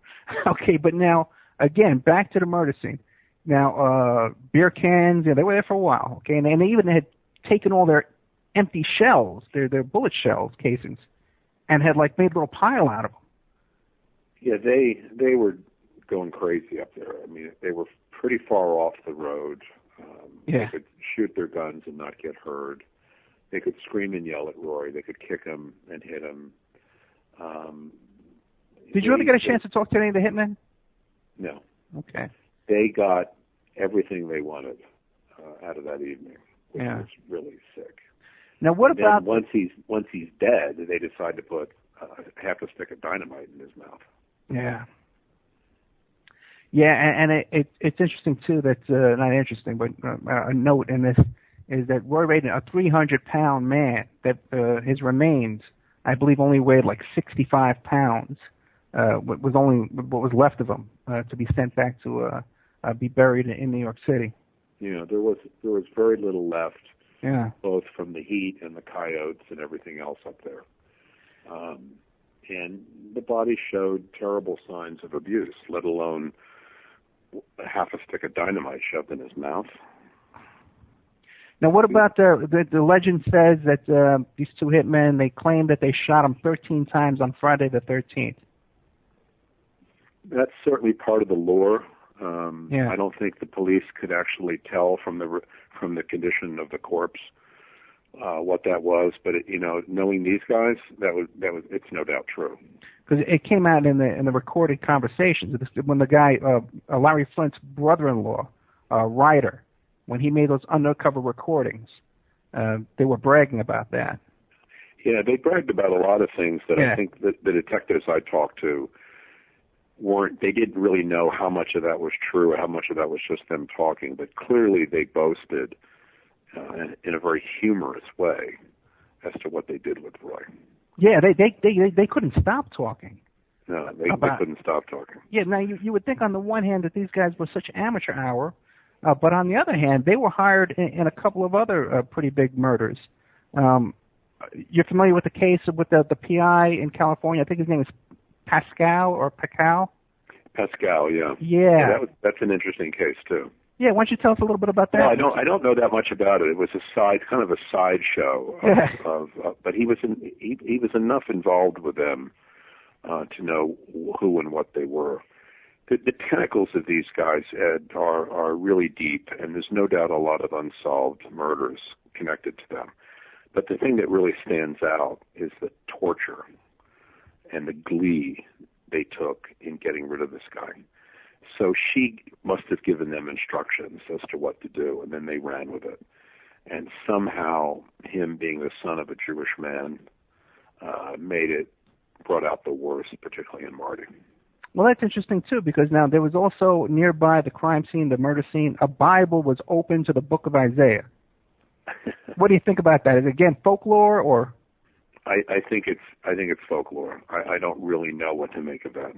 Okay, but now again, back to the murder scene. Now, beer cans, they were there for a while, okay, and they even had taken all their empty shells, their bullet shells casings, and had like made a little pile out of them. Yeah, they were going crazy up there. I mean, they were pretty far off the road. They could shoot their guns and not get heard. They could scream and yell at Roy. They could kick him and hit him. Did you ever get a chance to talk to any of the hitmen? No. Okay. They got everything they wanted out of that evening, which was really sick. Now, what and about once he's dead? They decide to put half a stick of dynamite in his mouth. Yeah. Yeah, and it's interesting too that not interesting, but a note in this is that Roy Radin, a 300-pound man, that his remains, I believe, only weighed like 65 pounds. Was only what was left of him to be sent back to be buried in New York City. You know, there was very little left. Yeah. Both from the heat and the coyotes and everything else up there. And the body showed terrible signs of abuse, let alone half a stick of dynamite shoved in his mouth. Now, what about the legend says that these two hitmen, they claim that they shot him 13 times on Friday the 13th. That's certainly part of the lore. I don't think the police could actually tell from the condition of the corpse what that was, but knowing these guys, that was it's no doubt true. Because it came out in the recorded conversations when the guy Larry Flint's brother-in-law, Ryder, when he made those undercover recordings, they were bragging about that. Yeah, they bragged about a lot of things that I think that the detectives I talked to they didn't really know how much of that was true, how much of that was just them talking, but clearly they boasted in a very humorous way as to what they did with Roy. Yeah, they couldn't stop talking. No, they couldn't stop talking. Yeah, now you would think on the one hand that these guys were such amateur hour, but on the other hand, they were hired in a couple of other pretty big murders. You're familiar with the case with the PI in California? I think his name is Pascal. Pascal, yeah. Yeah. That's an interesting case too. Yeah, why don't you tell us a little bit about that? No, I don't know that much about it. It was kind of a sideshow but he was enough involved with them to know who and what they were. The tentacles of these guys, Ed, are really deep, and there's no doubt a lot of unsolved murders connected to them. But the thing that really stands out is the torture and the glee they took in getting rid of this guy. So she must have given them instructions as to what to do, and then they ran with it. And somehow, him being the son of a Jewish man, brought out the worst, particularly in Marty. Well, that's interesting, too, because now there was also nearby the crime scene, the murder scene, a Bible was open to the book of Isaiah. What do you think about that? Is it, again, folklore, or? I think it's folklore. I don't really know what to make of that.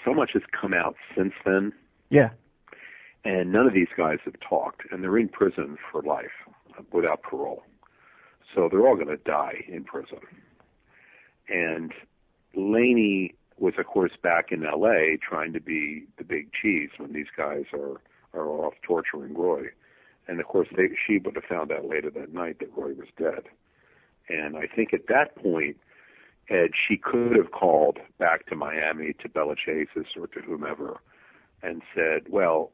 So much has come out since then. Yeah. And none of these guys have talked, and they're in prison for life without parole. So they're all going to die in prison. And Laney was, of course, back in L.A. trying to be the big cheese when these guys are off torturing Roy. And, of course, she would have found out later that night that Roy was dead. And I think at that point, Ed, she could have called back to Miami to Bella Chase's or to whomever and said, well,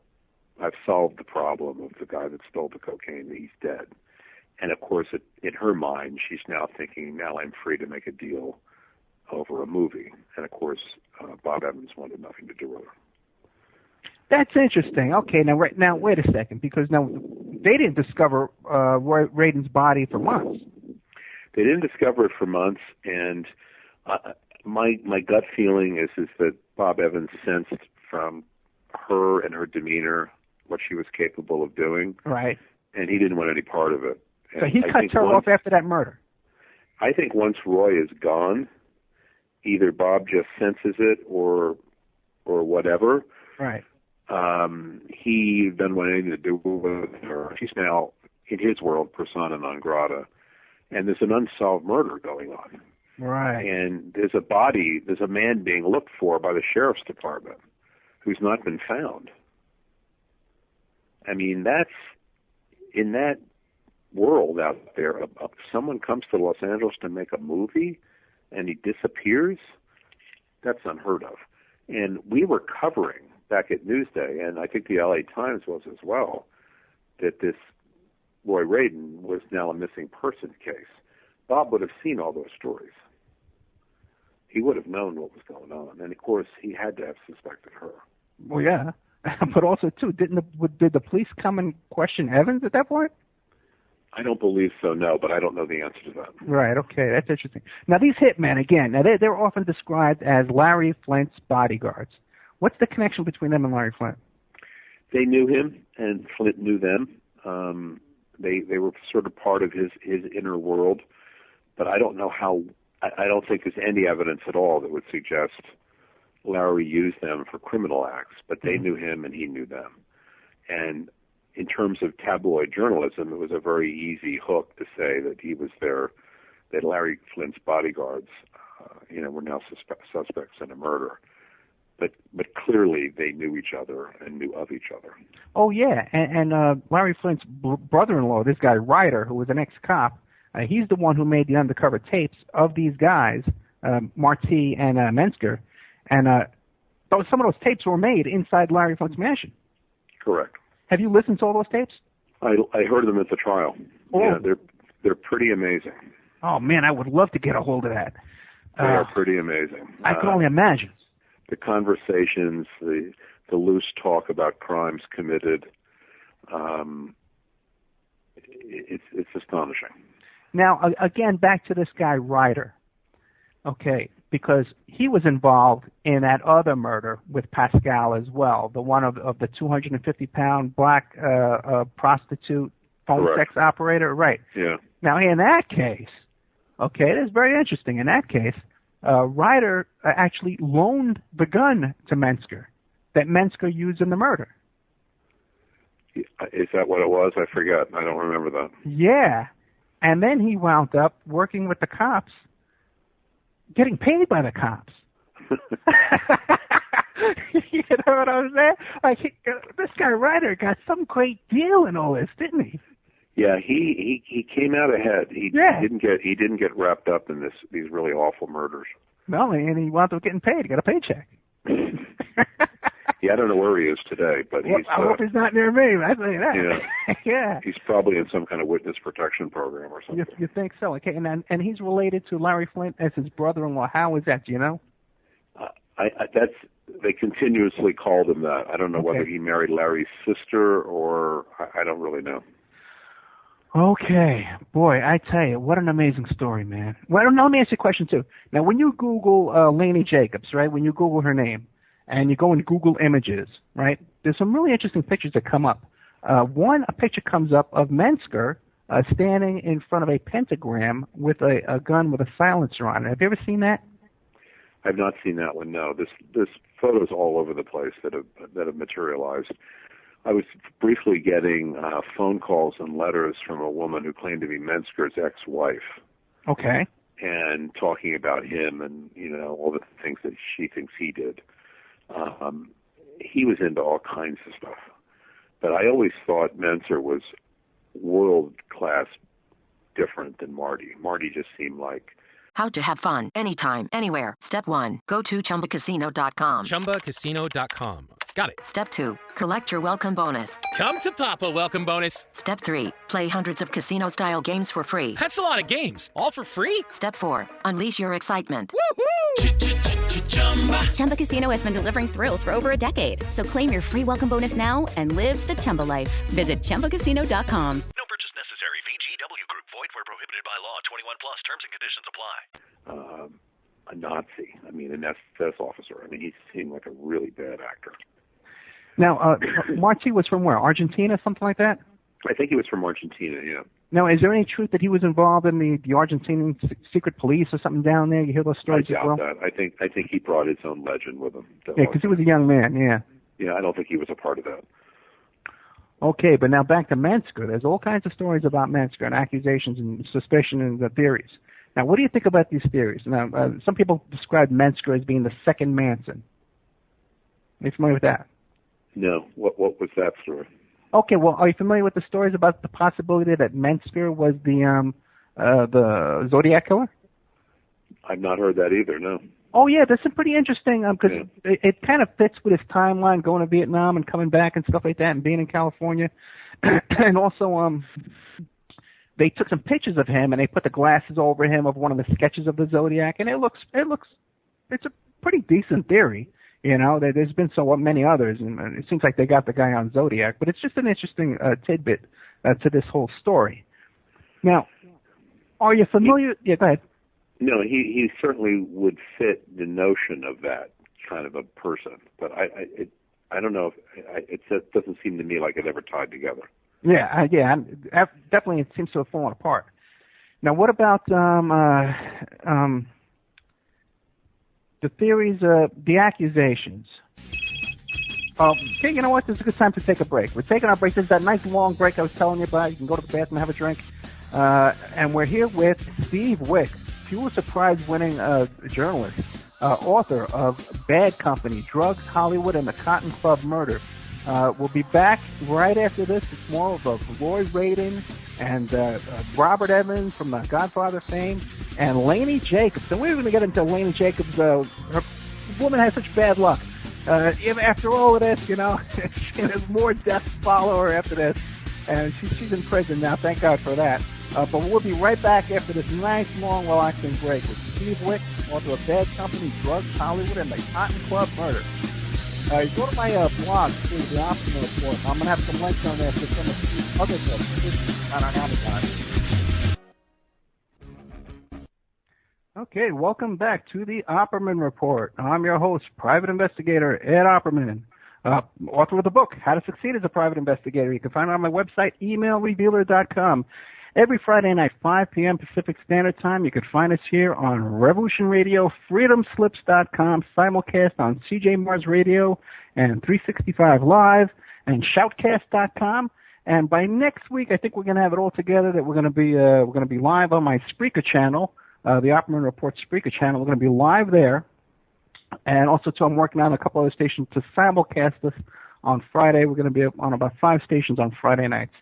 I've solved the problem of the guy that stole the cocaine. He's dead. And, of course, in her mind, she's now thinking, now I'm free to make a deal over a movie. And, of course, Bob Evans wanted nothing to do with her. That's interesting. Okay, now wait a second, because now they didn't discover Roy Radin's body for months. They didn't discover it for months, and my gut feeling is that Bob Evans sensed from her and her demeanor what she was capable of doing. Right. And he didn't want any part of it. And so he cut her off after that murder. I think once Roy is gone, either Bob just senses it or whatever. Right. He doesn't want anything to do with her. She's now, in his world, persona non grata. And there's an unsolved murder going on. Right. And there's a man being looked for by the sheriff's department who's not been found. I mean, that's in that world out there. Someone comes to Los Angeles to make a movie, and he disappears. That's unheard of. And we were covering back at Newsday, and I think the LA Times was as well, that this Roy Radin was now a missing person case. Bob would have seen all those stories. He would have known what was going on, and of course, he had to have suspected her. Well, yeah, but also too, did the police come and question Evans at that point? I don't believe so, no, but I don't know the answer to that. Right. Okay, that's interesting. Now, these hitmen again. Now, they're often described as Larry Flint's bodyguards. What's the connection between them and Larry Flint? They knew him, and Flint knew them. They were sort of part of his inner world, but I don't know how. I don't think there's any evidence at all that would suggest Larry used them for criminal acts, but they knew him and he knew them. And in terms of tabloid journalism, it was a very easy hook to say that he was there, that Larry Flint's bodyguards, were now suspects in a murder. But clearly they knew each other and knew of each other. Oh, yeah. And Larry Flint's brother-in-law, this guy Ryder, who was an ex-cop, he's the one who made the undercover tapes of these guys, Marti and Mensker. And some of those tapes were made inside Larry Flint's mansion. Correct. Have you listened to all those tapes? I heard them at the trial. Oh. Yeah, they're pretty amazing. Oh, man, I would love to get a hold of that. They are pretty amazing. I can only imagine. The conversations, the loose talk about crimes committed, it's astonishing. Now, again, back to this guy Ryder. Okay, because he was involved in that other murder with Pascal as well, the one of the 250-pound black prostitute phone sex operator, right? Yeah. Now, in that case, okay, it is very interesting. In that case, Ryder actually loaned the gun to Mensker that Mensker used in the murder. Is that what it was? I forget. I don't remember that. Yeah. And then he wound up working with the cops, getting paid by the cops. You know what I'm saying? Like, this guy Ryder got some great deal in all this, didn't he? Yeah, he came out ahead. He didn't get wrapped up in these really awful murders. No, and he wound up getting paid. He got a paycheck. Yeah, I don't know where he is today, but I hope he's not near me. I tell you that. Yeah. Yeah. He's probably in some kind of witness protection program or something. You think so? Okay, and he's related to Larry Flint as his brother-in-law. How is that? Do you know? They continuously called him that. I don't know whether he married Larry's sister or I don't really know. Okay, boy, I tell you, what an amazing story, man. Well, let me ask you a question too. Now, when you Google Lainey Jacobs, right? When you Google her name, and you go into Google Images, right? There's some really interesting pictures that come up. A picture comes up of Mensker standing in front of a pentagram with a gun with a silencer on it. Have you ever seen that? I've not seen that one. No, there's photos all over the place that have materialized. I was briefly getting phone calls and letters from a woman who claimed to be Mensker's ex-wife. Okay. And talking about him and all the things that she thinks he did. He was into all kinds of stuff. But I always thought Mensker was world-class different than Marty. Marty just seemed like... How to have fun anytime, anywhere. Step 1, go to ChumbaCasino.com. ChumbaCasino.com. Got it. Step 2, collect your welcome bonus. Come to Papa Welcome Bonus. Step 3, play hundreds of casino-style games for free. That's a lot of games. All for free? Step 4, unleash your excitement. Woohoo! Chumba Casino has been delivering thrills for over a decade. So claim your free welcome bonus now and live the Chumba life. Visit ChumbaCasino.com. No purchase necessary. VGW Group. Void where prohibited by law. 21 plus. Terms and conditions apply. A Nazi. I mean, an SS officer. I mean, he seemed like a really bad actor. Now, Marti was from where? Argentina, something like that? I think he was from Argentina, yeah. Now, is there any truth that he was involved in the Argentinian secret police or something down there? You hear those stories as well? I doubt that. I think he brought his own legend with him. Yeah, because he was a young man, yeah. Yeah, I don't think he was a part of that. Okay, but now back to Mensker. There's all kinds of stories about Mensker and accusations and suspicion and the theories. Now, what do you think about these theories? Now, some people describe Mensker as being the second Manson. Are you familiar with that? No. What was that story? Okay, well, are you familiar with the stories about the possibility that Mensker was the Zodiac killer? I've not heard that either, no. Oh, yeah, that's pretty interesting because it kind of fits with his timeline, going to Vietnam and coming back and stuff like that and being in California. And also, they took some pictures of him and they put the glasses over him of one of the sketches of the Zodiac, and it's a pretty decent theory. You know, there's been so many others, and it seems like they got the guy on Zodiac, but it's just an interesting tidbit to this whole story. Now, are you familiar? Yeah, go ahead. No, he certainly would fit the notion of that kind of a person, but I don't know if it doesn't seem to me like it ever tied together. Yeah, definitely it seems to have fallen apart. Now, what about the theories, the accusations? Okay, you know what? This is a good time to take a break. We're taking our break. This is that nice long break I was telling you about. You can go to the bathroom and have a drink. And we're here with Steve Wick, Pulitzer Prize-winning journalist, author of Bad Company, Drugs, Hollywood, and the Cotton Club Murder. We'll be back right after this. It's more of Roy Radin and Robert Evans from the Godfather fame, and Lainey Jacobs. And we're going to get into Lainey Jacobs. Her woman has such bad luck. After all of this, you know, there's more deaths follow her after this. And she's in prison now. Thank God for that. But we'll be right back after this nice, long, relaxing break with Steve Wick, author of Bad Company, Drugs, Hollywood, and the Cotton Club Murder. Go to my blog, The Optimal Report. I'm going to have some links on there for some of Steve's other books on Amazon. Okay, welcome back to the Opperman Report. I'm your host, Private Investigator Ed Opperman, author of the book, How to Succeed as a Private Investigator. You can find it on my website, emailrevealer.com. Every Friday night, 5 p.m. Pacific Standard Time, you can find us here on Revolution Radio, freedomslips.com, simulcast on CJ Mars Radio and 365 Live, and shoutcast.com. And by next week, I think we're going to have it all together. That we're going to be live on my Spreaker channel, the Opperman Report Spreaker channel. We're going to be live there, and also too, I'm working on a couple other stations to simulcast this on Friday. We're going to be on about 5 stations on Friday nights.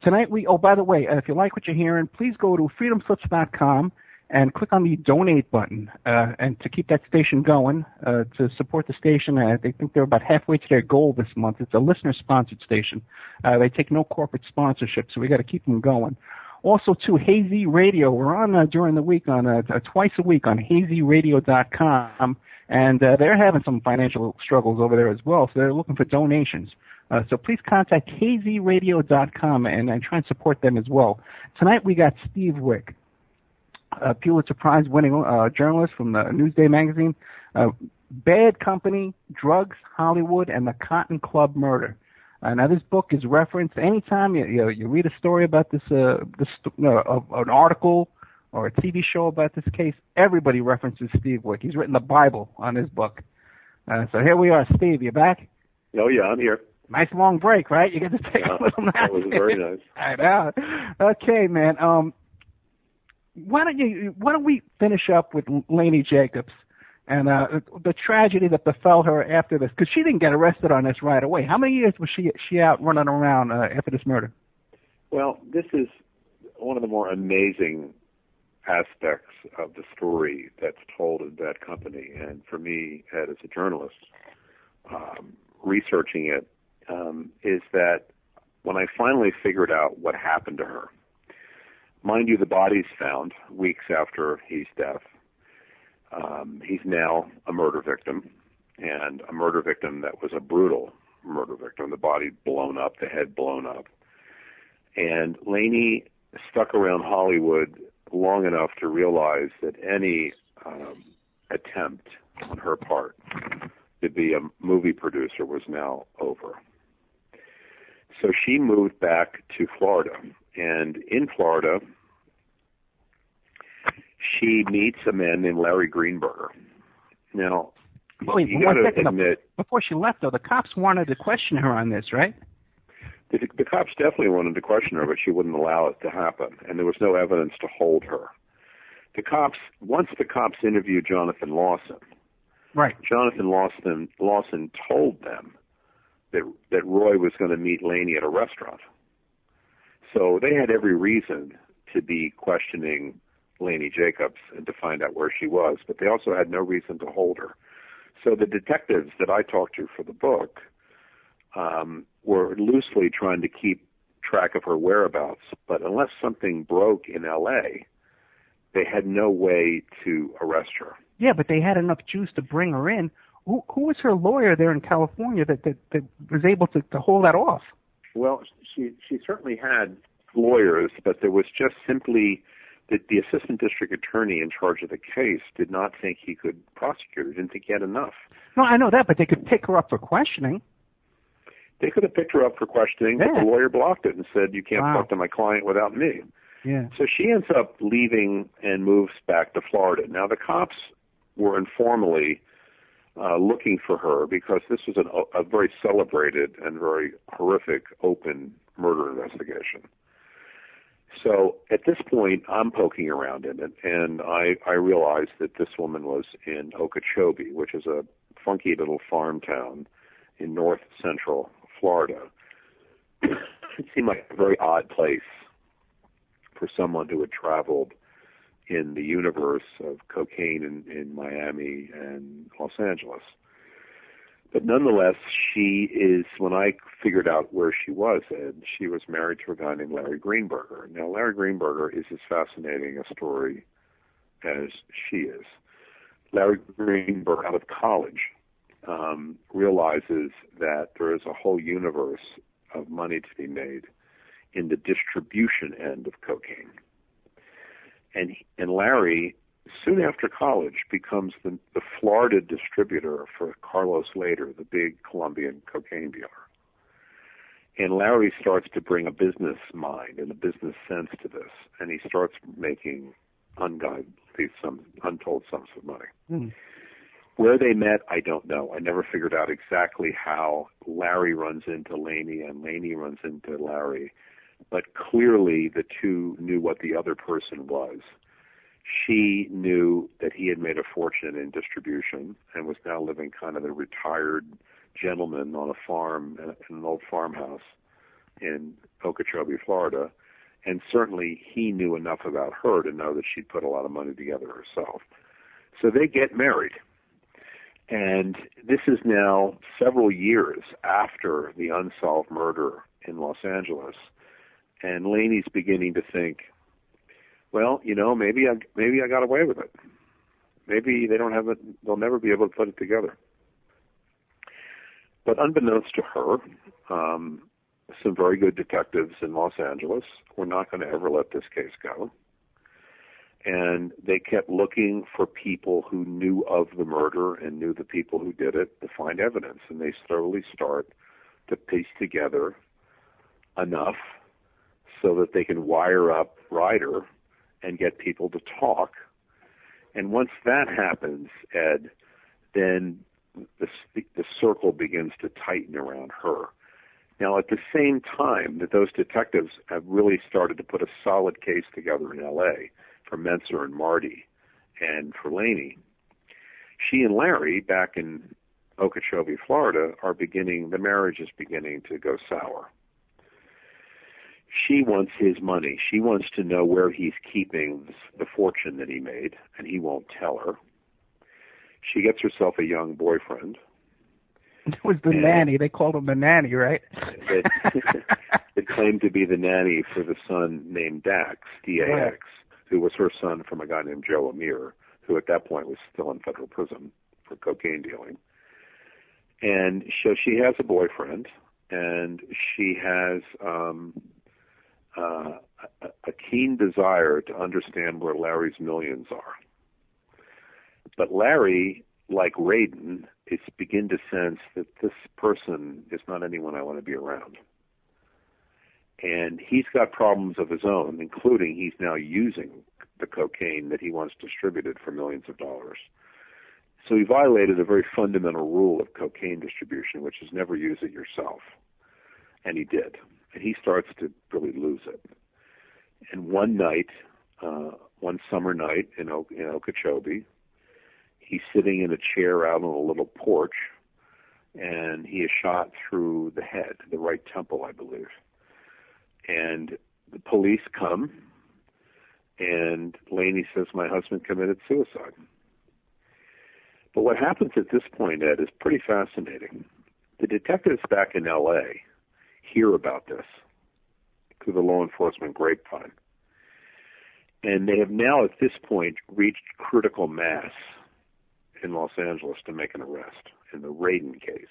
Tonight, by the way, if you like what you're hearing, please go to freedomslips.com and click on the donate button, and to keep that station going, to support the station. I think they're about halfway to their goal this month. It's a listener-sponsored station. They take no corporate sponsorship, so we got to keep them going. Also, too, Hazy Radio. We're on during the week on twice a week on hazyradio.com, and they're having some financial struggles over there as well, so they're looking for donations. So please contact hazyradio.com and try and support them as well. Tonight we got Steve Wick, a Pulitzer Prize-winning journalist from the Newsday magazine. Bad Company, Drugs, Hollywood, and the Cotton Club Murder. Now this book is referenced anytime you read a story about an article or a TV show about this case. Everybody references Steve Wick. He's written the Bible on his book. So here we are, Steve. You back? Oh yeah, I'm here. Nice long break, right? You get to take a little nap. That was very nice. I know. Okay, man. Why don't we finish up with Lainey Jacobs and the tragedy that befell her after this? Because she didn't get arrested on this right away. How many years was she out running around after this murder? Well, this is one of the more amazing aspects of the story that's told in Bad Company. And for me, Ed, as a journalist, researching it, is that when I finally figured out what happened to her, mind you, the body's found weeks after his death. He's now a murder victim, and a murder victim that was a brutal murder victim, the body blown up, the head blown up. And Lainey stuck around Hollywood long enough to realize that any attempt on her part to be a movie producer was now over. So she moved back to Florida, and in Florida, she meets a man named Larry Greenberger. Now, you got to admit, before she left, though, the cops wanted to question her on this, right? The cops definitely wanted to question her, but she wouldn't allow it to happen, and there was no evidence to hold her. Once the cops interviewed Jonathan Lawson, right? Jonathan Lawson told them that Roy was going to meet Laney at a restaurant. So they had every reason to be questioning Laney Jacobs and to find out where she was, but they also had no reason to hold her. So the detectives that I talked to for the book were loosely trying to keep track of her whereabouts, but unless something broke in L.A., they had no way to arrest her. Yeah, but they had enough juice to bring her in. Who was her lawyer there in California that was able to hold that off? Well, she certainly had lawyers, but there was just simply that the assistant district attorney in charge of the case did not think he could prosecute her, didn't think he had enough. No, I know that, but they could pick her up for questioning. They could have picked her up for questioning, but the lawyer blocked it and said, you can't talk to my client without me. Yeah. So she ends up leaving and moves back to Florida. Now, the cops were informally looking for her because this was a very celebrated and very horrific open murder investigation. So at this point, I'm poking around in it, and I realized that this woman was in Okeechobee, which is a funky little farm town in north central Florida. It seemed like a very odd place for someone who had traveled in the universe of cocaine in Miami and Los Angeles. But nonetheless, she is, when I figured out where she was, Ed, she was married to a guy named Larry Greenberger. Now, Larry Greenberger is as fascinating a story as she is. Larry Greenberger, out of college, realizes that there is a whole universe of money to be made in the distribution end of cocaine. And Larry, soon after college, becomes the Florida distributor for Carlos Lader, the big Colombian cocaine dealer. And Larry starts to bring a business mind and a business sense to this, and he starts making untold sums of money. Mm. Where they met, I don't know. I never figured out exactly how Larry runs into Laney and Laney runs into Larry. But clearly the two knew what the other person was. She knew that he had made a fortune in distribution and was now living kind of a retired gentleman on a farm, in an old farmhouse in Okeechobee, Florida. And certainly he knew enough about her to know that she'd put a lot of money together herself. So they get married. And this is now several years after the unsolved murder in Los Angeles. And Laney's beginning to think, well, maybe I got away with it. Maybe they don't have it. They'll never be able to put it together. But unbeknownst to her, some very good detectives in Los Angeles were not going to ever let this case go. And they kept looking for people who knew of the murder and knew the people who did it to find evidence. And they slowly start to piece together enough so that they can wire up Ryder and get people to talk. And once that happens, Ed, then the circle begins to tighten around her. Now, at the same time that those detectives have really started to put a solid case together in L.A. for Menser and Marty and for Laney, she and Larry, back in Okeechobee, Florida, the marriage is beginning to go sour. She wants his money. She wants to know where he's keeping the fortune that he made, and he won't tell her. She gets herself a young boyfriend. It was the nanny. They called him the nanny, right? It claimed to be the nanny for the son named Dax, D-A-X, who was her son from a guy named Joe Amir, who at that point was still in federal prison for cocaine dealing. And so she has a boyfriend, and she has a keen desire to understand where Larry's millions are. But Larry, like Radin, is begin to sense that this person is not anyone I want to be around. And he's got problems of his own, including he's now using the cocaine that he once distributed for millions of dollars. So he violated a very fundamental rule of cocaine distribution, which is never use it yourself. And he did. And he starts to really lose it. And one night, one summer night in Okeechobee, he's sitting in a chair out on a little porch, and he is shot through the head, the right temple, I believe. And the police come, and Laney says, my husband committed suicide. But what happens at this point, Ed, is pretty fascinating. The detectives back in L.A. hear about this through the law enforcement grapevine. And they have now, at this point, reached critical mass in Los Angeles to make an arrest in the Radin case.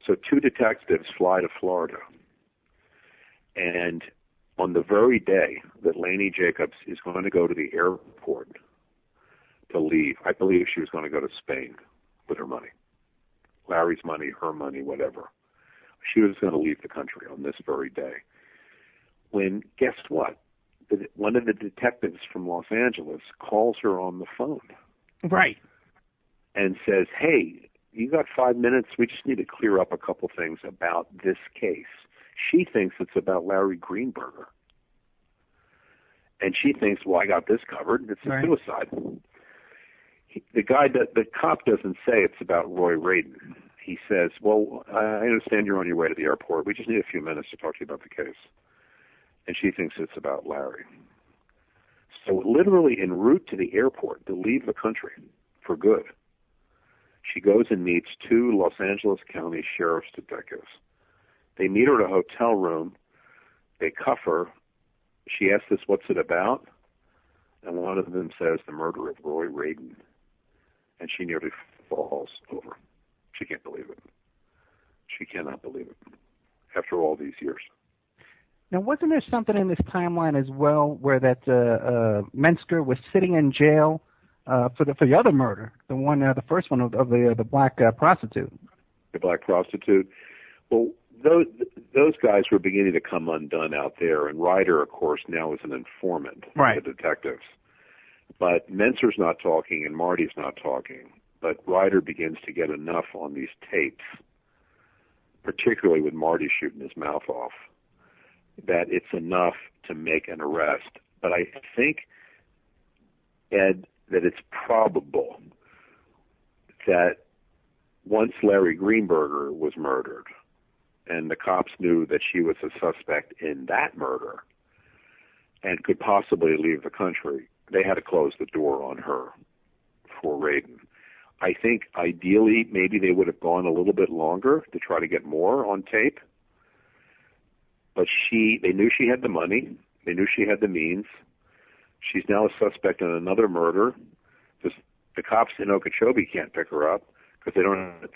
So 2 detectives fly to Florida. And on the very day that Laney Jacobs is going to go to the airport to leave, I believe she was going to go to Spain with her money. Larry's money, her money, whatever. She was going to leave the country on this very day. When, guess what? One of the detectives from Los Angeles calls her on the phone. Right. And says, hey, you got 5 minutes? We just need to clear up a couple things about this case. She thinks it's about Larry Greenberger. And she thinks, well, I got this covered. It's a suicide. The cop doesn't say it's about Roy Radin. He says, well, I understand you're on your way to the airport. We just need a few minutes to talk to you about the case. And she thinks it's about Larry. So literally en route to the airport to leave the country for good, she goes and meets 2 Los Angeles County Sheriff's detectives. They meet her at a hotel room. They cuff her. She asks us, what's it about? And one of them says, the murder of Roy Radin. And she nearly falls over. She can't believe it. She cannot believe it after all these years. Now, wasn't there something in this timeline as well where that Mensker was sitting in jail for the other murder, the first one of the black prostitute? The black prostitute. Well, those guys were beginning to come undone out there, and Ryder, of course, now is an informant right. of the detectives. But Menser's not talking, and Marty's not talking. But Ryder begins to get enough on these tapes, particularly with Marty shooting his mouth off, that it's enough to make an arrest. But I think, Ed, that it's probable that once Larry Greenberger was murdered, and the cops knew that she was a suspect in that murder and could possibly leave the country, they had to close the door on her for Radin. I think ideally maybe they would have gone a little bit longer to try to get more on tape. But they knew she had the money. They knew she had the means. She's now a suspect in another murder. The cops in Okeechobee can't pick her up because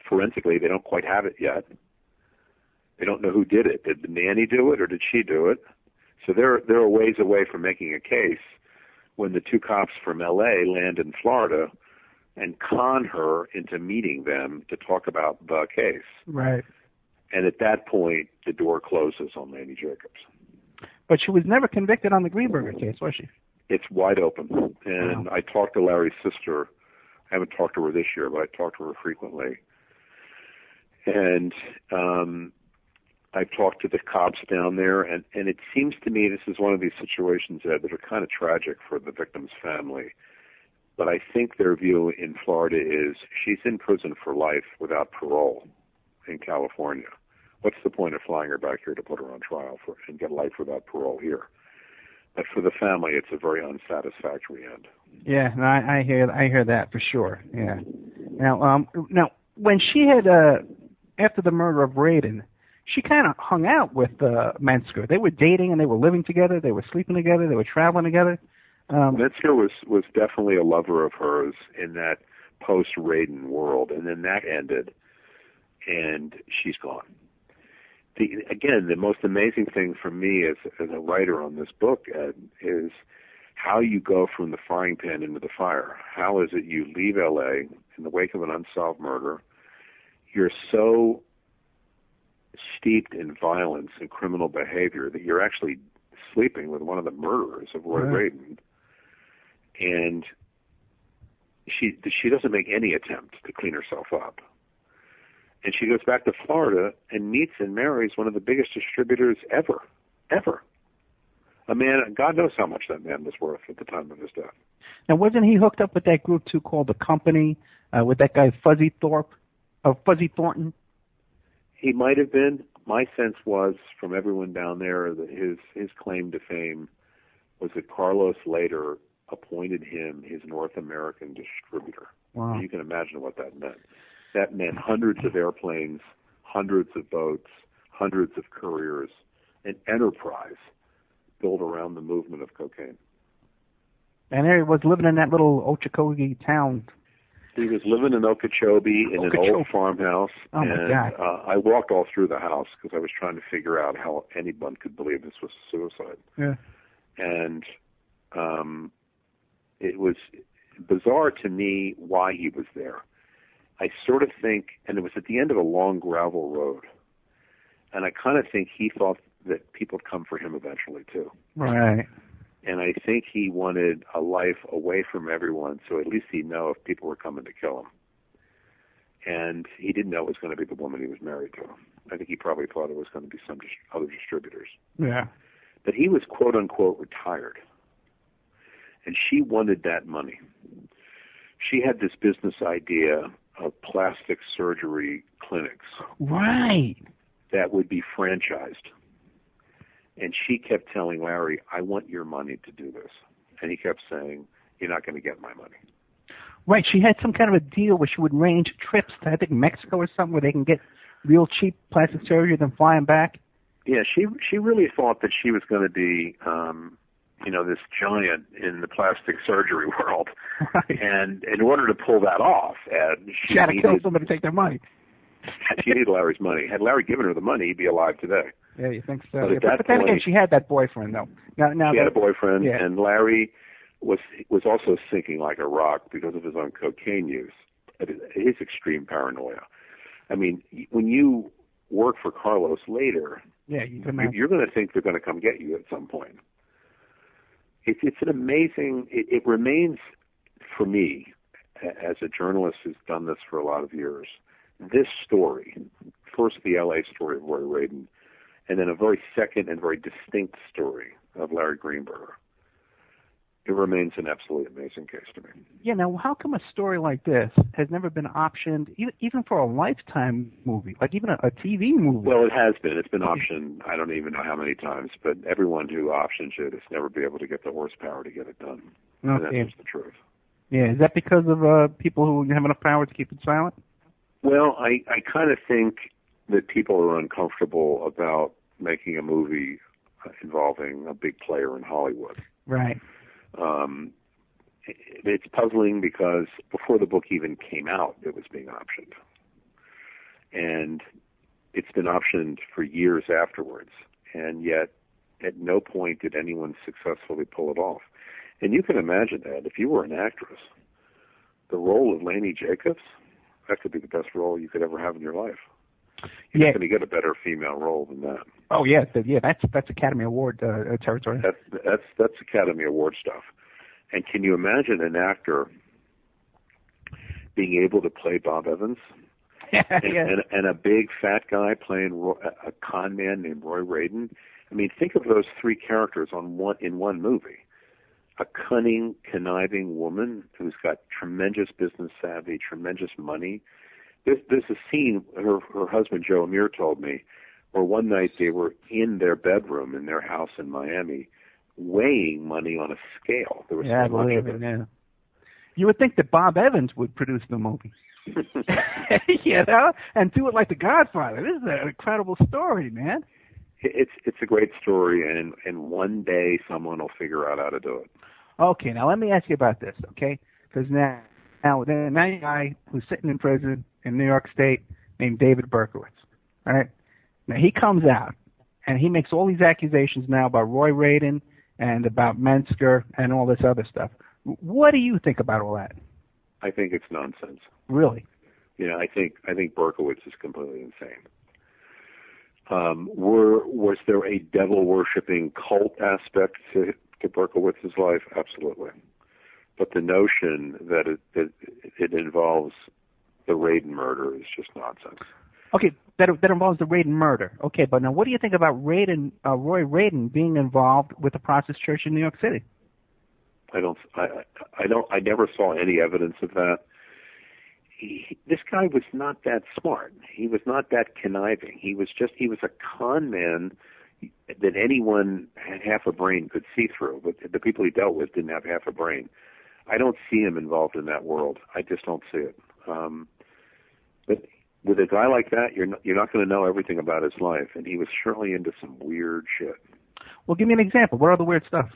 forensically, they don't quite have it yet. They don't know who did it. Did the nanny do it or did she do it? So they're a ways away from making a case when the 2 cops from L.A. land in Florida and con her into meeting them to talk about the case. Right. And at that point, the door closes on Laney Jacobs. But she was never convicted on the Greenberger case, was she? It's wide open. And I talked to Larry's sister. I haven't talked to her this year, but I talked to her frequently. And I've talked to the cops down there, and it seems to me this is one of these situations, Ed, that are kind of tragic for the victim's family. But I think their view in Florida is she's in prison for life without parole in California. What's the point of flying her back here to put her on trial and get life without parole here? But for the family, it's a very unsatisfactory end. Yeah, no, I hear that for sure. Yeah. Now, when she had after the murder of Radin, she kind of hung out with Mensker. They were dating and they were living together. They were sleeping together. They were traveling together. Mensker was definitely a lover of hers in that post-Radin world, and then that ended, and she's gone. The most amazing thing for me as a writer on this book, Ed, is how you go from the frying pan into the fire. How is it you leave L.A. in the wake of an unsolved murder? You're so steeped in violence and criminal behavior that you're actually sleeping with one of the murderers of Roy Radin. And she doesn't make any attempt to clean herself up. And she goes back to Florida and meets and marries one of the biggest distributors ever. A man, God knows how much that man was worth at the time of his death. Now, wasn't he hooked up with that group, too, called The Company, with that guy Fuzzy Thorpe? of Fuzzy Thornton? He might have been. My sense was, from everyone down there, that his claim to fame was that Carlos later appointed him his North American distributor. Wow. You can imagine what that meant. That meant hundreds of airplanes, hundreds of boats, hundreds of couriers, an enterprise built around the movement of cocaine. And there he was living in that little Okeechobee town. He was living in Okeechobee in an old farmhouse. Oh, my God. I walked all through the house because I was trying to figure out how anyone could believe this was suicide. Yeah. And it was bizarre to me why he was there. I sort of think, and it was at the end of a long gravel road, and I kind of think he thought that people would come for him eventually too. Right. And I think he wanted a life away from everyone, so at least he'd know if people were coming to kill him. And he didn't know it was going to be the woman he was married to. I think he probably thought it was going to be some other distributors. Yeah. But he was quote-unquote retired. And she wanted that money. She had this business idea of plastic surgery clinics. Right. That would be franchised. And she kept telling Larry, I want your money to do this. And he kept saying, you're not going to get my money. Right. She had some kind of a deal where she would arrange trips to, I think, Mexico or something, where they can get real cheap plastic surgery, then fly them back. Yeah, she really thought that she was going to be, this giant in the plastic surgery world. Right. And in order to pull that off, she had to kill somebody to take their money. She needed Larry's money. Had Larry given her the money, he'd be alive today. Yeah, you think so? But, But then again, she had that boyfriend, though. Now she had a boyfriend, yeah. and Larry was also sinking like a rock because of his own cocaine use, his extreme paranoia. I mean, when you work for Carlos later, yeah, you're going to think they're going to come get you at some point. It's an amazing. It remains for me, as a journalist who's done this for a lot of years, this story, first the L.A. story of Roy Radin, and then a very second and very distinct story of Larry Greenberger. It remains an absolutely amazing case to me. Yeah, now how come a story like this has never been optioned, even for a Lifetime movie, like even a TV movie? Well, it has been. It's been optioned, I don't even know how many times, but everyone who options it has never been able to get the horsepower to get it done. Okay. And that's just the truth. Yeah, is that because of people who have enough power to keep it silent? Well, I kind of think that people are uncomfortable about making a movie involving a big player in Hollywood. Right. It's puzzling because before the book even came out, it was being optioned. And it's been optioned for years afterwards. And yet, at no point did anyone successfully pull it off. And you can imagine that if you were an actress, the role of Lainey Jacobs, that could be the best role you could ever have in your life. You're not going to get a better female role than that. Oh yeah, that's Academy Award territory. That's Academy Award stuff. And can you imagine an actor being able to play Bob Evans and a big fat guy playing a con man named Roy Radin? I mean, think of those three characters in one movie. A cunning, conniving woman who's got tremendous business savvy, tremendous money. There's a scene, her husband Joe Amir told me, where one night they were in their bedroom in their house in Miami weighing money on a scale. There was I so much believe of it. Yeah. You would think that Bob Evans would produce the movie. And do it like The Godfather. This is an incredible story, man. It's a great story, and one day someone will figure out how to do it. Okay, now let me ask you about this, okay? Because now a guy who's sitting in prison in New York State named David Berkowitz, all right? Now he comes out, and he makes all these accusations now about Roy Radin and about Mensker and all this other stuff. What do you think about all that? I think it's nonsense. Really? I think Berkowitz is completely insane. Was there a devil-worshipping cult aspect to Berkowitz's life? Absolutely. But the notion that it involves the Radin murder is just nonsense. Okay, that involves the Radin murder. Okay, but now what do you think about Roy Radin being involved with the Process Church in New York City? I never saw any evidence of that. this guy was not that smart. He was not that conniving. He was a con man that anyone had half a brain could see through. But the people he dealt with didn't have half a brain. I don't see him involved in that world. I just don't see it. But with a guy like that, you're not going to know everything about his life, and he was certainly into some weird shit. Well, give me an example. What are the weird stuff?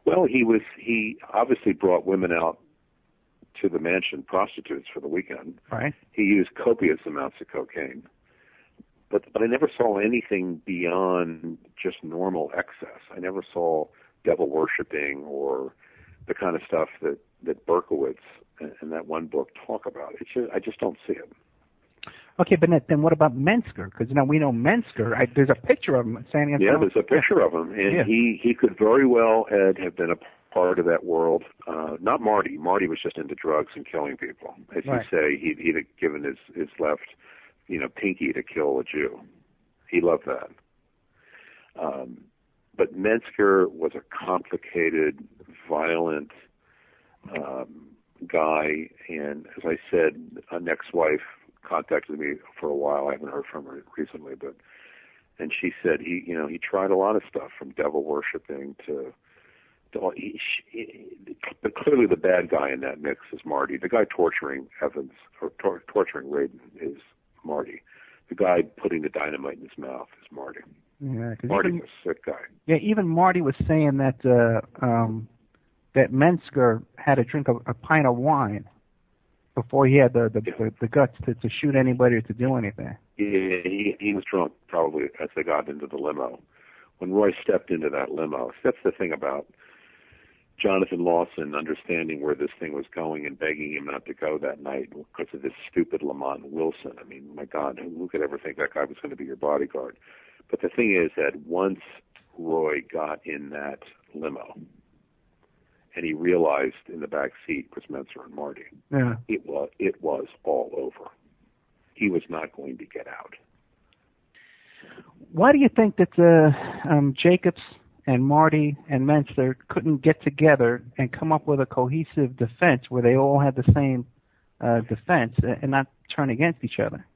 Well, he obviously brought women out to the mansion, prostitutes, for the weekend. Right. He used copious amounts of cocaine. But I never saw anything beyond just normal excess. I never saw devil worshipping or the kind of stuff that Berkowitz and that one book talk about. I just don't see it. Okay, but then what about Mensker? Because we know Mensker. There's a picture of him standing. Yeah, there's a picture of him, and he could very well have been a part of that world. Not Marty. Marty was just into drugs and killing people. As you say, he'd have given his left, pinky to kill a Jew. He loved that. But Mensker was a complicated, violent guy, and as I said, an ex-wife contacted me for a while. I haven't heard from her recently, and she said he tried a lot of stuff, from devil worshipping to but clearly the bad guy in that mix is Marty. The guy torturing Evans or torturing Radin is Marty. The guy putting the dynamite in his mouth is Marty. Yeah, Marty was a sick guy. Yeah, even Marty was saying that that Mensker had to drink a pint of wine before he had the guts to shoot anybody or to do anything. Yeah, he was drunk probably as they got into the limo. When Roy stepped into that limo, that's the thing about Jonathan Lawson understanding where this thing was going and begging him not to go that night because of this stupid Lamont Wilson. I mean, my God, who could ever think that guy was going to be your bodyguard? But the thing is that once Roy got in that limo and he realized in the back seat was Menser and Marty, it was all over. He was not going to get out. Why do you think that Jacobs and Marty and Menser couldn't get together and come up with a cohesive defense where they all had the same defense and not turn against each other?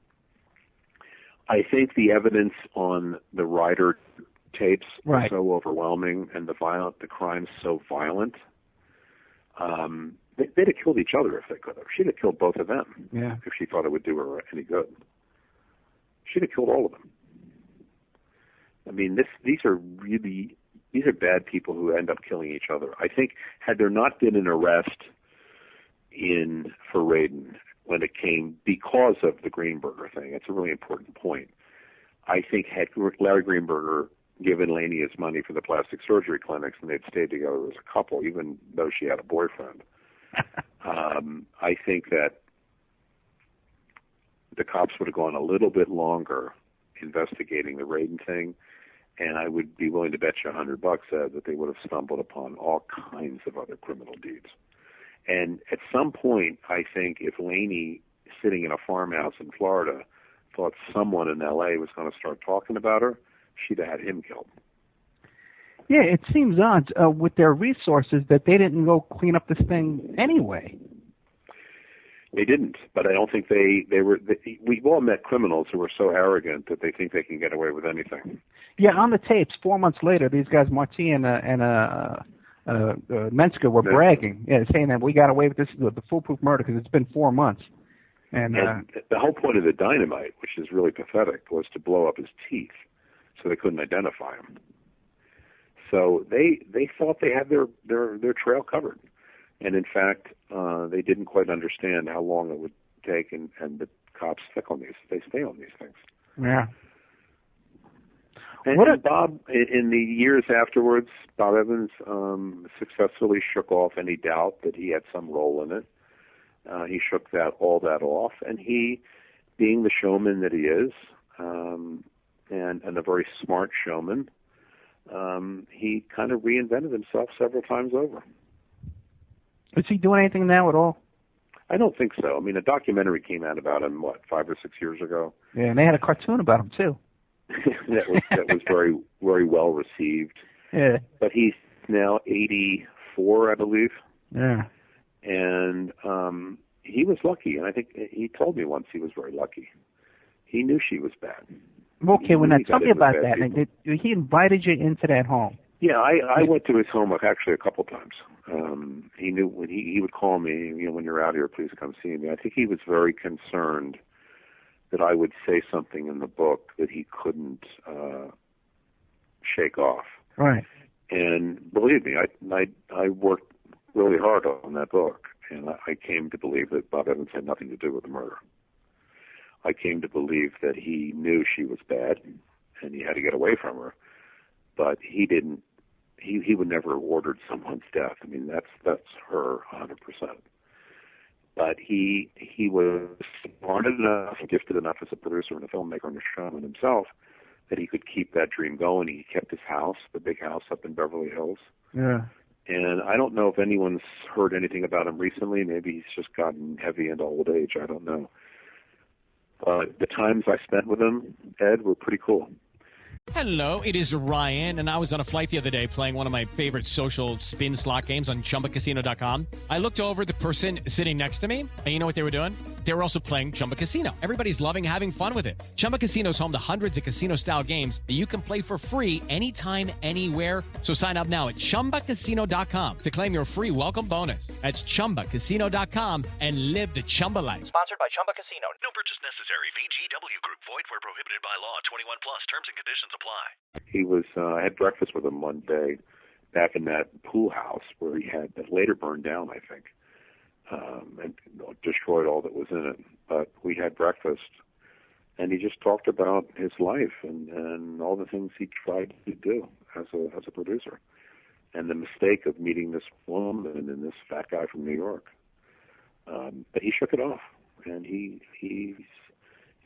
I think the evidence on the Ryder tapes was so overwhelming, and the crimes so violent. They'd have killed each other if they could have. She'd have killed both of them if she thought it would do her any good. She'd have killed all of them. I mean, these are bad people who end up killing each other. I think had there not been an arrest for Radin when it came because of the Greenberger thing, it's a really important point. I think had Larry Greenberger given Laney his money for the plastic surgery clinics and they'd stayed together as a couple, even though she had a boyfriend, I think that the cops would have gone a little bit longer investigating the Radin thing, and I would be willing to bet you $100 that they would have stumbled upon all kinds of other criminal deeds. And at some point, I think if Laney, sitting in a farmhouse in Florida, thought someone in L.A. was going to start talking about her, she'd have had him killed. Yeah, it seems odd with their resources that they didn't go clean up this thing anyway. They didn't, but I don't think they were. We've all met criminals who are so arrogant that they think they can get away with anything. Yeah, on the tapes, 4 months later, these guys, Marty and Mensker, were bragging, saying that we got away with this, the foolproof murder, because it's been 4 months. And the whole point of the dynamite, which is really pathetic, was to blow up his teeth, so they couldn't identify him. So they thought they had their trail covered. And in fact, they didn't quite understand how long it would take, and the cops stick on these. They stay on these things. Yeah. And Bob, in the years afterwards, Bob Evans successfully shook off any doubt that he had some role in it. He shook all that off, and he, being the showman that he is, and a very smart showman, he kind of reinvented himself several times over. Is he doing anything now at all? I don't think so. I mean, a documentary came out about him, 5 or 6 years ago? Yeah, and they had a cartoon about him, too. that was very, very well received. Yeah. But he's now 84, I believe. Yeah. And he was lucky, and I think he told me once he was very lucky. He knew she was bad. Okay, well, now tell me about that. He invited you into that home. Yeah, I went to his home actually a couple times. He knew when he would call me, when you're out here, please come see me. I think he was very concerned that I would say something in the book that he couldn't shake off. Right. And believe me, I worked really hard on that book, and I came to believe that Bob Evans had nothing to do with the murder. I came to believe that he knew she was bad, and he had to get away from her, but he didn't. He would never have ordered someone's death. I mean, that's her 100%. But he was smart enough, gifted enough as a producer and a filmmaker and a showman himself that he could keep that dream going. He kept his house, the big house up in Beverly Hills. Yeah. And I don't know if anyone's heard anything about him recently. Maybe he's just gotten heavy into old age. I don't know. But the times I spent with him, Ed, were pretty cool. Hello, it is Ryan, and I was on a flight the other day playing one of my favorite social spin slot games on ChumbaCasino.com. I looked over at the person sitting next to me, and you know what they were doing? They were also playing Chumba Casino. Everybody's loving having fun with it. Chumba Casino is home to hundreds of casino-style games that you can play for free anytime, anywhere. So sign up now at ChumbaCasino.com to claim your free welcome bonus. That's ChumbaCasino.com and live the Chumba life. Sponsored by Chumba Casino. No purchase necessary. VGW Group. Void where prohibited by law. 21 plus. Terms and conditions apply. He was. I had breakfast with him one day back in that pool house where he had that later burned down, I think, and destroyed all that was in it. But we had breakfast, and he just talked about his life and all the things he tried to do as a producer, and the mistake of meeting this woman and this fat guy from New York. But he shook it off, and he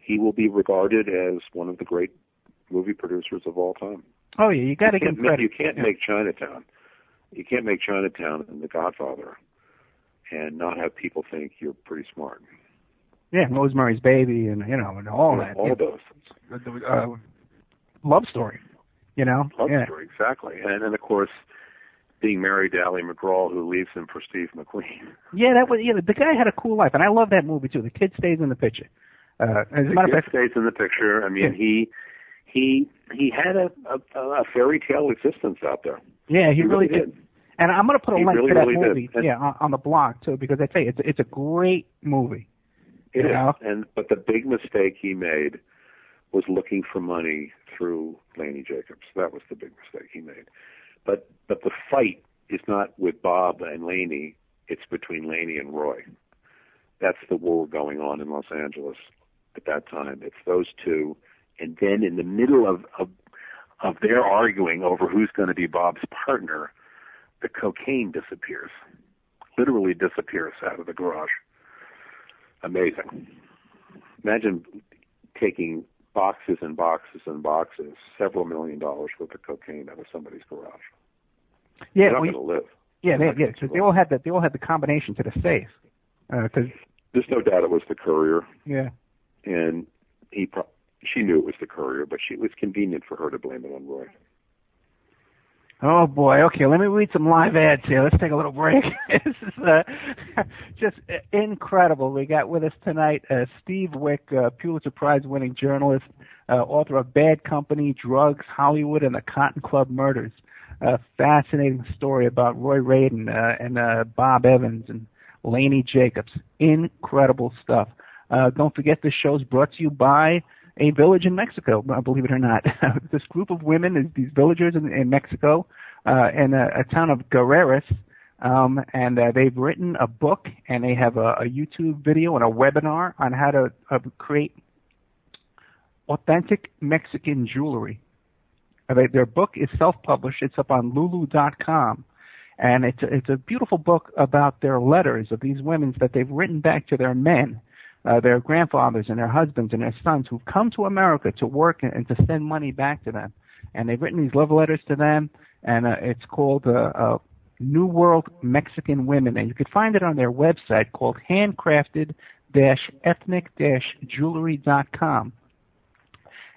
will be regarded as one of the great movie producers of all time. Oh yeah, you got to give him credit. You can't make Chinatown. You can't make Chinatown and The Godfather and not have people think you're pretty smart. Yeah, Rosemary's Baby, and and all that. All those. Love Story, Love Story, exactly. And then of course, being married to Ally McGraw, who leaves him for Steve McQueen. Yeah, that was. Yeah, the guy had a cool life, and I love that movie too. The kid stays in the picture. As a matter of fact, stays in the picture. I mean, he had a fairy tale existence out there. Yeah, he really did. And I'm going to put a link to that movie, on the blog too, because I tell you, it's a great movie. It is. But the big mistake he made was looking for money through Laney Jacobs. That was the big mistake he made. But the fight is not with Bob and Laney; it's between Laney and Roy. That's the war going on in Los Angeles at that time. It's those two, and then in the middle of their arguing over who's going to be Bob's partner, the cocaine disappears, literally disappears out of the garage. Amazing. Imagine taking boxes and boxes and boxes, several $1 million worth of cocaine out of somebody's garage. Yeah, they're not going to live. Yeah, because they all had the combination to the safe. Because there's no doubt it was the courier. Yeah. And she knew it was the courier, but it was convenient for her to blame it on Roy. Oh, boy. Okay, let me read some live ads here. Let's take a little break. This is just incredible. We got with us tonight Steve Wick, Pulitzer Prize-winning journalist, author of Bad Company, Drugs, Hollywood, and the Cotton Club Murders. A fascinating story about Roy Radin and Bob Evans and Laney Jacobs. Incredible stuff. Don't forget this show is brought to you by a village in Mexico, believe it or not. This group of women is these villagers in Mexico, in a town of Guerreras, and they've written a book, and they have a YouTube video and a webinar on how to create authentic Mexican jewelry. Their book is self-published. It's up on Lulu.com. And it's a beautiful book about their letters of these women that they've written back to their men, their grandfathers and their husbands and their sons who've come to America to work and to send money back to them. And they've written these love letters to them, and it's called New World Mexican Women. And you can find it on their website called handcrafted-ethnic-jewelry.com.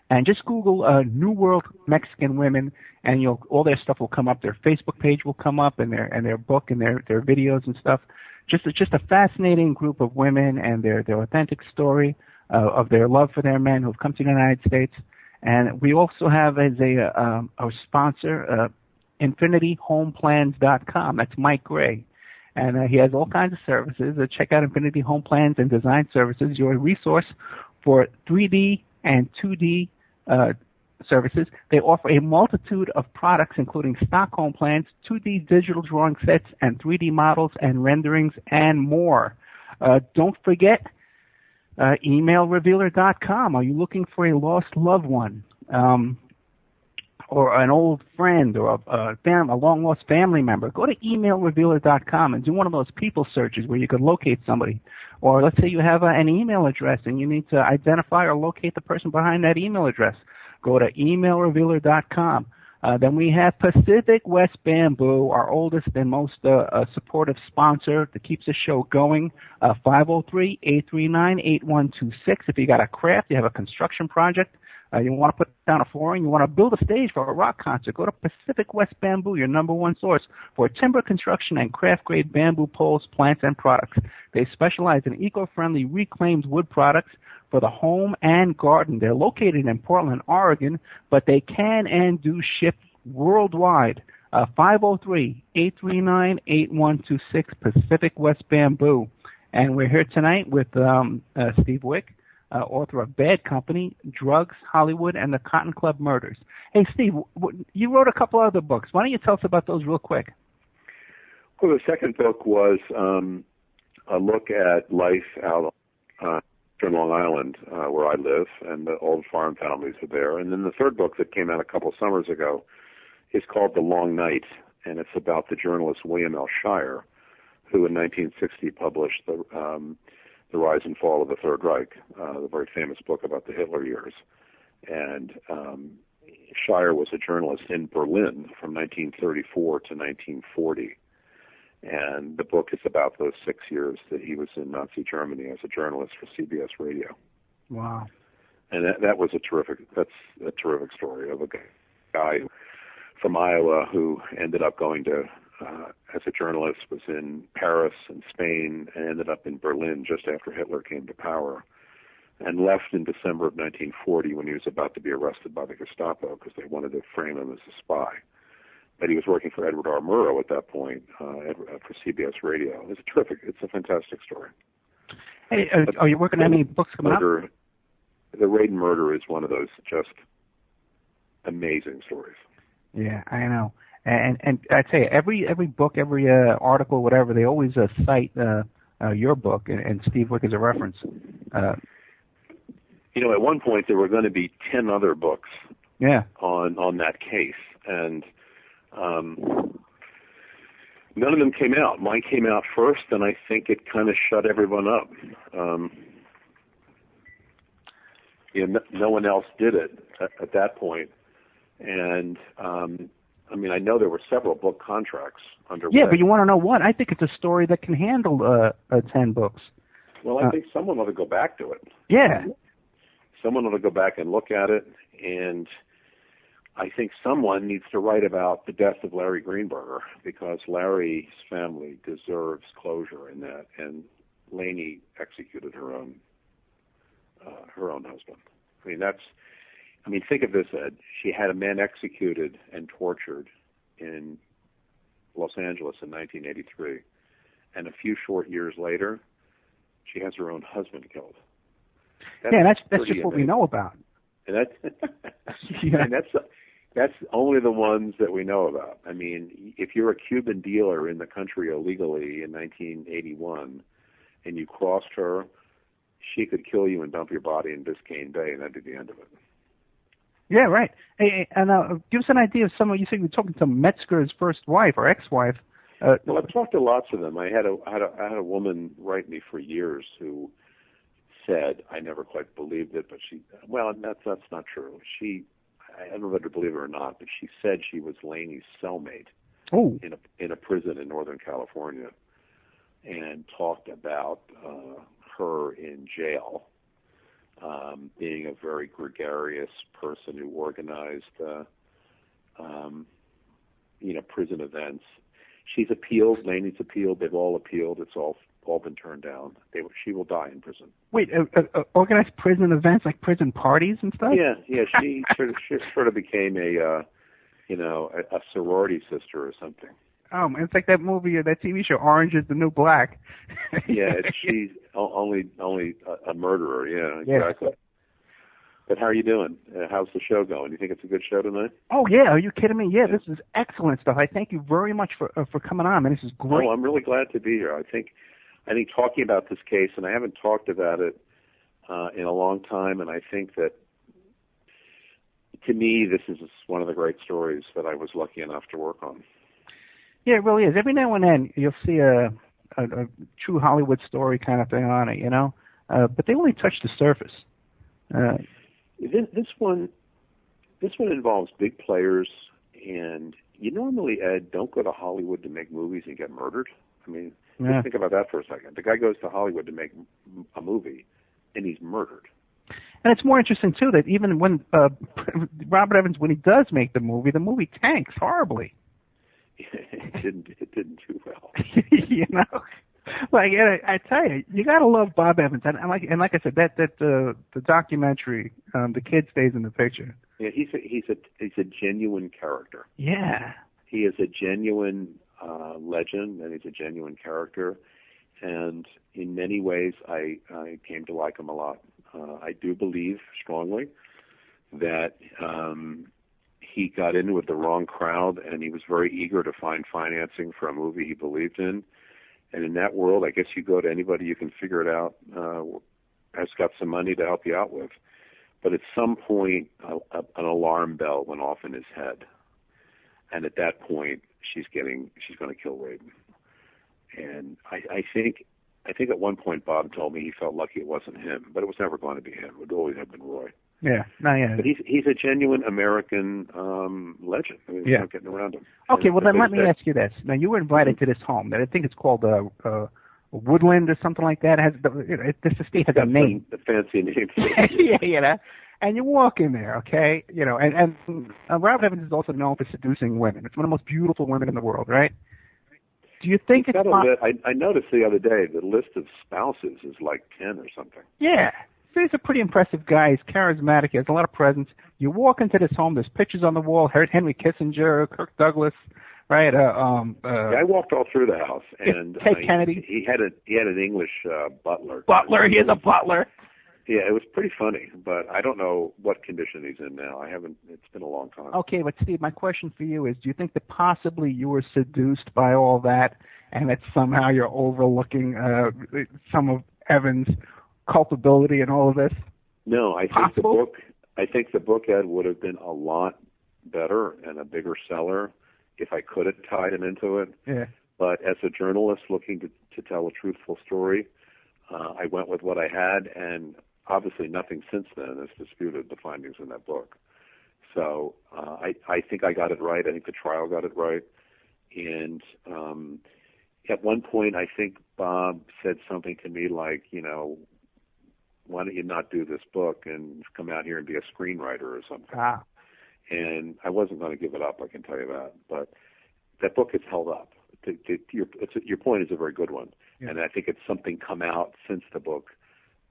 And just Google New World Mexican Women, and all their stuff will come up. Their Facebook page will come up, and their book and their videos and stuff. just a fascinating group of women and their authentic story of their love for their men who've come to the United States. And we also have as our sponsor, InfinityHomePlans.com. That's Mike Gray. And he has all kinds of services. Check out Infinity Home Plans and Design Services, your resource for 3D and 2D services. They offer a multitude of products, including stock home plans, 2D digital drawing sets, and 3D models and renderings, and more. Don't forget emailrevealer.com. Are you looking for a lost loved one? Or an old friend, or a long-lost family member, go to emailrevealer.com and do one of those people searches where you could locate somebody. Or let's say you have an email address and you need to identify or locate the person behind that email address. Go to emailrevealer.com. Then we have Pacific West Bamboo, our oldest and most supportive sponsor that keeps the show going. 503-839-8126. If you got a craft, you have a construction project, you want to put down a flooring, you want to build a stage for a rock concert, go to Pacific West Bamboo, your number one source for timber construction and craft-grade bamboo poles, plants, and products. They specialize in eco-friendly reclaimed wood products for the home and garden. They're located in Portland, Oregon, but they can and do ship worldwide. 503-839-8126, Pacific West Bamboo. And we're here tonight with Steve Wick, author of Bad Company, Drugs, Hollywood, and the Cotton Club Murders. Hey, Steve, you wrote a couple other books. Why don't you tell us about those real quick? Well, the second book was a look at life out in Long Island, where I live, and the old farm families are there. And then the third book that came out a couple summers ago is called The Long Night, and it's about the journalist William L. Shirer, who in 1960 published The Rise and Fall of the Third Reich, the very famous book about the Hitler years. And Shirer was a journalist in Berlin from 1934 to 1940. And the book is about those 6 years that he was in Nazi Germany as a journalist for CBS Radio. Wow. And that was that's a terrific story of a guy from Iowa who ended up going to, as a journalist, was in Paris and Spain and ended up in Berlin just after Hitler came to power, and left in December of 1940 when he was about to be arrested by the Gestapo because they wanted to frame him as a spy. But he was working for Edward R. Murrow at that point for CBS Radio. It's a fantastic story. Hey, are you working on any books coming up? The Raid and Murder is one of those just amazing stories. Yeah, I know. And I'd say every book, every article, whatever, they always cite your book and Steve Wick as a reference. At one point there were going to be 10 other books on that case, and none of them came out. Mine came out first, and I think it kind of shut everyone up. No one else did it at that point. And, I know there were several book contracts underway. Yeah, but you want to know what? I think it's a story that can handle 10 books. Well, I think someone ought to go back to it. Yeah. Someone ought to go back and look at it, and I think someone needs to write about the death of Larry Greenberger, because Larry's family deserves closure in that, and Laney executed her own husband. Think of this, Ed. She had a man executed and tortured in Los Angeles in 1983, and a few short years later, she has her own husband killed. That's just what we know about. And that's only the ones that we know about. If you're a Cuban dealer in the country illegally in 1981 and you crossed her, she could kill you and dump your body in Biscayne Bay, and that'd be the end of it. Yeah, right. Hey, and give us an idea of someone. You said you were talking to Metzger's first wife or ex-wife. Well, I've talked to lots of them. I had a woman write me for years who said, I never quite believed it, but that's not true. I don't know whether to believe it or not, but she said she was Laney's cellmate in a prison in Northern California, and talked about her in jail being a very gregarious person who organized prison events. She's appealed. Laney's appealed. They've all appealed. It's all been turned down. She will die in prison. Wait, organized prison events like prison parties and stuff? Yeah. She sort of became a sorority sister or something. It's like that movie, that TV show, Orange is the New Black. Yeah, she's only a murderer. Yeah, exactly. Yes. But how are you doing? How's the show going? You think it's a good show tonight? Oh yeah, are you kidding me? Yeah, this is excellent stuff. I thank you very much for coming on, man. This is great. Oh, I'm really glad to be here. I think talking about this case, and I haven't talked about it in a long time, and I think that to me this is one of the great stories that I was lucky enough to work on. Yeah, it really is. Every now and then you'll see a true Hollywood story kind of thing on it, but they only touch the surface. This one involves big players, and you normally, Ed, don't go to Hollywood to make movies and get murdered. I mean, just think about that for a second. The guy goes to Hollywood to make a movie, and he's murdered. And it's more interesting too that even when Robert Evans, when he does make the movie tanks horribly. It didn't do well. Like I tell you, you gotta love Bob Evans, and like I said, that the documentary, The Kid Stays in the Picture. Yeah, he's a genuine character. Yeah, he is a genuine legend, and he's a genuine character. And in many ways, I came to like him a lot. I do believe strongly that he got in with the wrong crowd, and he was very eager to find financing for a movie he believed in. And in that world, I guess you go to anybody you can figure it out has got some money to help you out with. But at some point, an alarm bell went off in his head, and at that point, she's going to kill Raiden. And I think at one point Bob told me he felt lucky it wasn't him, but it was never going to be him. It would always have been Roy. Yeah, yeah. But he's a genuine American legend. I mean, there's no getting around him. Okay, well then let me ask you this. Now you were invited to this home that I think it's called Woodland or something like that. This estate has a name. The fancy name. Yeah. And you walk in there, okay? And Robert Evans is also known for seducing women. It's one of the most beautiful women in the world, right? Do you think it's I noticed the other day the list of spouses is like 10 or something. Yeah. So he's a pretty impressive guy. He's charismatic. He has a lot of presence. You walk into this home, there's pictures on the wall, Henry Kissinger, Kirk Douglas, right? I walked all through the house, and Ted Kennedy. He had an English butler. Butler, he is a butler. Yeah, it was pretty funny, but I don't know what condition he's in now. It's been a long time. Okay, but Steve, my question for you is, do you think that possibly you were seduced by all that, and that somehow you're overlooking some of Evans' culpability in all of this? No, I think the book, Ed, would have been a lot better and a bigger seller if I could have tied him into it. Yeah. But as a journalist looking to tell a truthful story, I went with what I had, and obviously nothing since then has disputed the findings in that book. So I think I got it right. I think the trial got it right. And at one point, I think Bob said something to me like, why don't you not do this book and come out here and be a screenwriter or something? Ah. And I wasn't going to give it up, I can tell you that. But that book has held up. Your point is a very good one. Yeah. And I think it's something come out since the book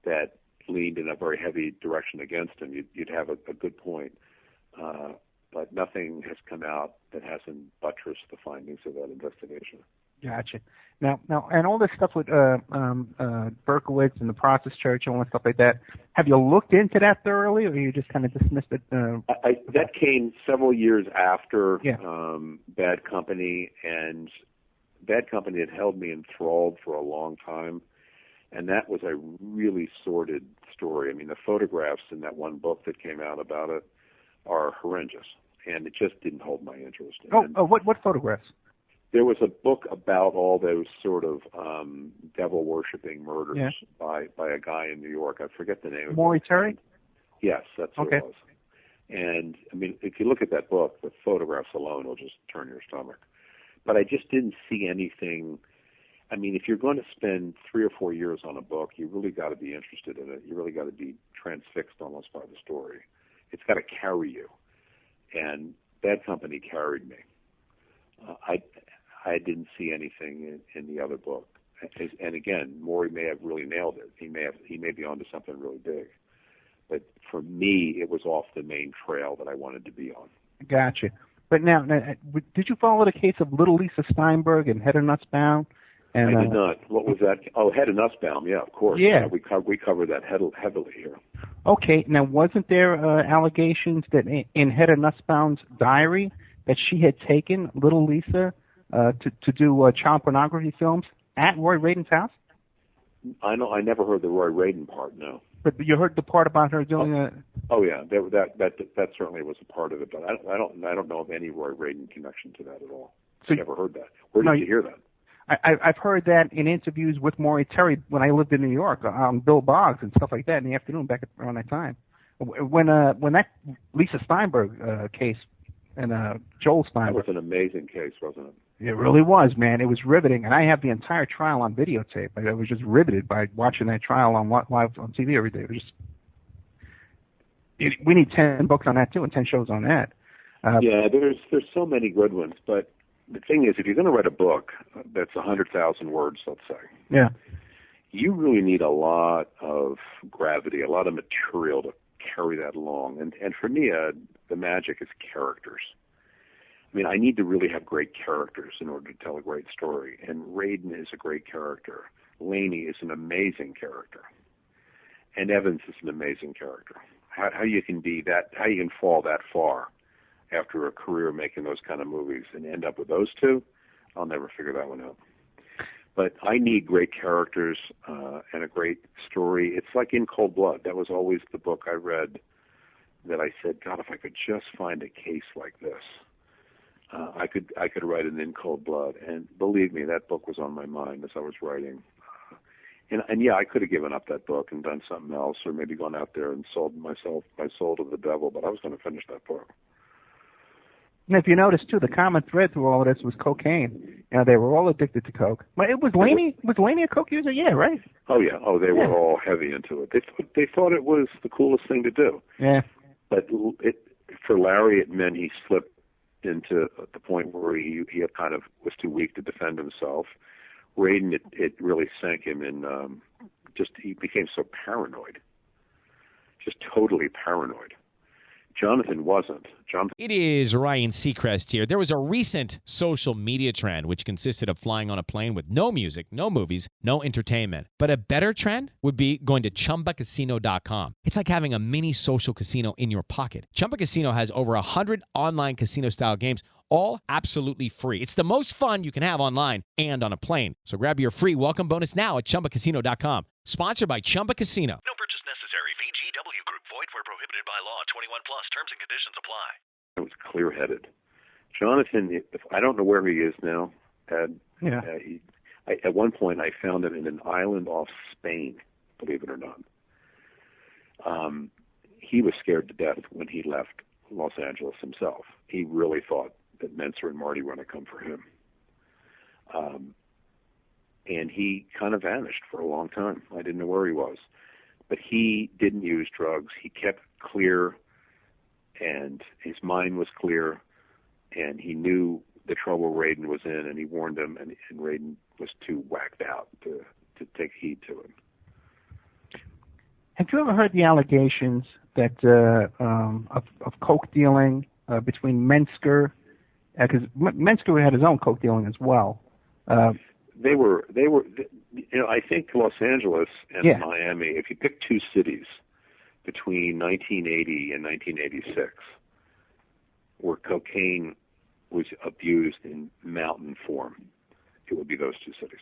that leaned in a very heavy direction against him. You'd have a good point. But nothing has come out that hasn't buttressed the findings of that investigation. Gotcha. Now, and all this stuff with Berkowitz and the Process Church and all that stuff like that, have you looked into that thoroughly, or you just kind of dismissed it? That came several years after Bad Company, and Bad Company had held me enthralled for a long time, and that was a really sordid story. I mean, the photographs in that one book that came out about it are horrendous, and it just didn't hold my interest. What photographs? There was a book about all those sort of devil-worshipping murders by a guy in New York. I forget the name of it. Maury Terry? Yes, that's what it was. And, I mean, if you look at that book, the photographs alone will just turn your stomach. But I just didn't see anything. I mean, if you're going to spend 3 or 4 years on a book, you really got to be interested in it. You really got to be transfixed almost by the story. It's got to carry you. And Bad Company carried me. I didn't see anything in the other book. And again, Maury may have really nailed it. He may be onto something really big. But for me, it was off the main trail that I wanted to be on. Gotcha. But now, did you follow the case of Little Lisa Steinberg and Hedda Nussbaum? And, I did not. What was that? Oh, Hedda Nussbaum. Yeah, of course. Yeah. We covered that heavily here. Okay. Now, wasn't there allegations that in Hedda Nussbaum's diary that she had taken Little Lisa to do child pornography films at Roy Raden's house? I never heard the Roy Raden part. No. But you heard the part about her doing a. Oh yeah, that certainly was a part of it. But I don't know of any Roy Raden connection to that at all. So I never heard that. Where did you hear that? I've heard that in interviews with Maury Terry when I lived in New York, Bill Boggs and stuff like that in the afternoon back around that time. When that Lisa Steinberg case and Joel Steinberg. That was an amazing case, wasn't it? It really was, man. It was riveting, and I have the entire trial on videotape. I was just riveted by watching that trial on live on TV every day. It was just, we need 10 books on that too, and 10 shows on that. Yeah, there's so many good ones, but the thing is, if you're going to write a book that's 100,000 words, let's say, yeah, you really need a lot of gravity, a lot of material to carry that along. And for me, the magic is characters. I mean, I need to really have great characters in order to tell a great story. And Raden is a great character. Laney is an amazing character. And Evans is an amazing character. How you can fall that far after a career making those kind of movies and end up with those two, I'll never figure that one out. But I need great characters and a great story. It's like In Cold Blood. That was always the book I read that I said, God, if I could just find a case like this, I could write an In Cold Blood. And believe me, that book was on my mind as I was writing. And yeah, I could have given up that book and done something else, or maybe gone out there and sold my soul to the devil, but I was going to finish that book. And if you notice too, the common thread through all of this was cocaine. You know, they were all addicted to coke. But it was Laney. Was Laney a coke user? Yeah, right. Oh yeah. Oh, they were all heavy into it. They thought it was the coolest thing to do. Yeah. But for Larry, it meant he slipped into the point where he kind of was too weak to defend himself. Raden, it really sank him in. He became so paranoid, just totally paranoid. Jonathan wasn't. It is Ryan Seacrest here. There was a recent social media trend which consisted of flying on a plane with no music, no movies, no entertainment. But a better trend would be going to ChumbaCasino.com. It's like having a mini social casino in your pocket. Chumba Casino has over 100 online casino-style games, all absolutely free. It's the most fun you can have online and on a plane. So grab your free welcome bonus now at ChumbaCasino.com. Sponsored by Chumba Casino. No purchase necessary. VGW Group. Void where prohibited by law. 21 plus. Terms and conditions apply. It was clear-headed. Jonathan, I don't know where he is now. At one point, I found him in an island off Spain, believe it or not. He was scared to death when he left Los Angeles himself. He really thought that Menser and Marty were going to come for him. And he kind of vanished for a long time. I didn't know where he was. But he didn't use drugs. He kept clear, and his mind was clear, and he knew the trouble Raden was in, and he warned him, and Raden was too whacked out to take heed to him. Have you ever heard the allegations that of coke dealing between Mensker, because Mensker had his own coke dealing as well. They were. I think Los Angeles and Miami. If you pick two cities between 1980 and 1986, where cocaine was abused in mountain form, it would be those two cities.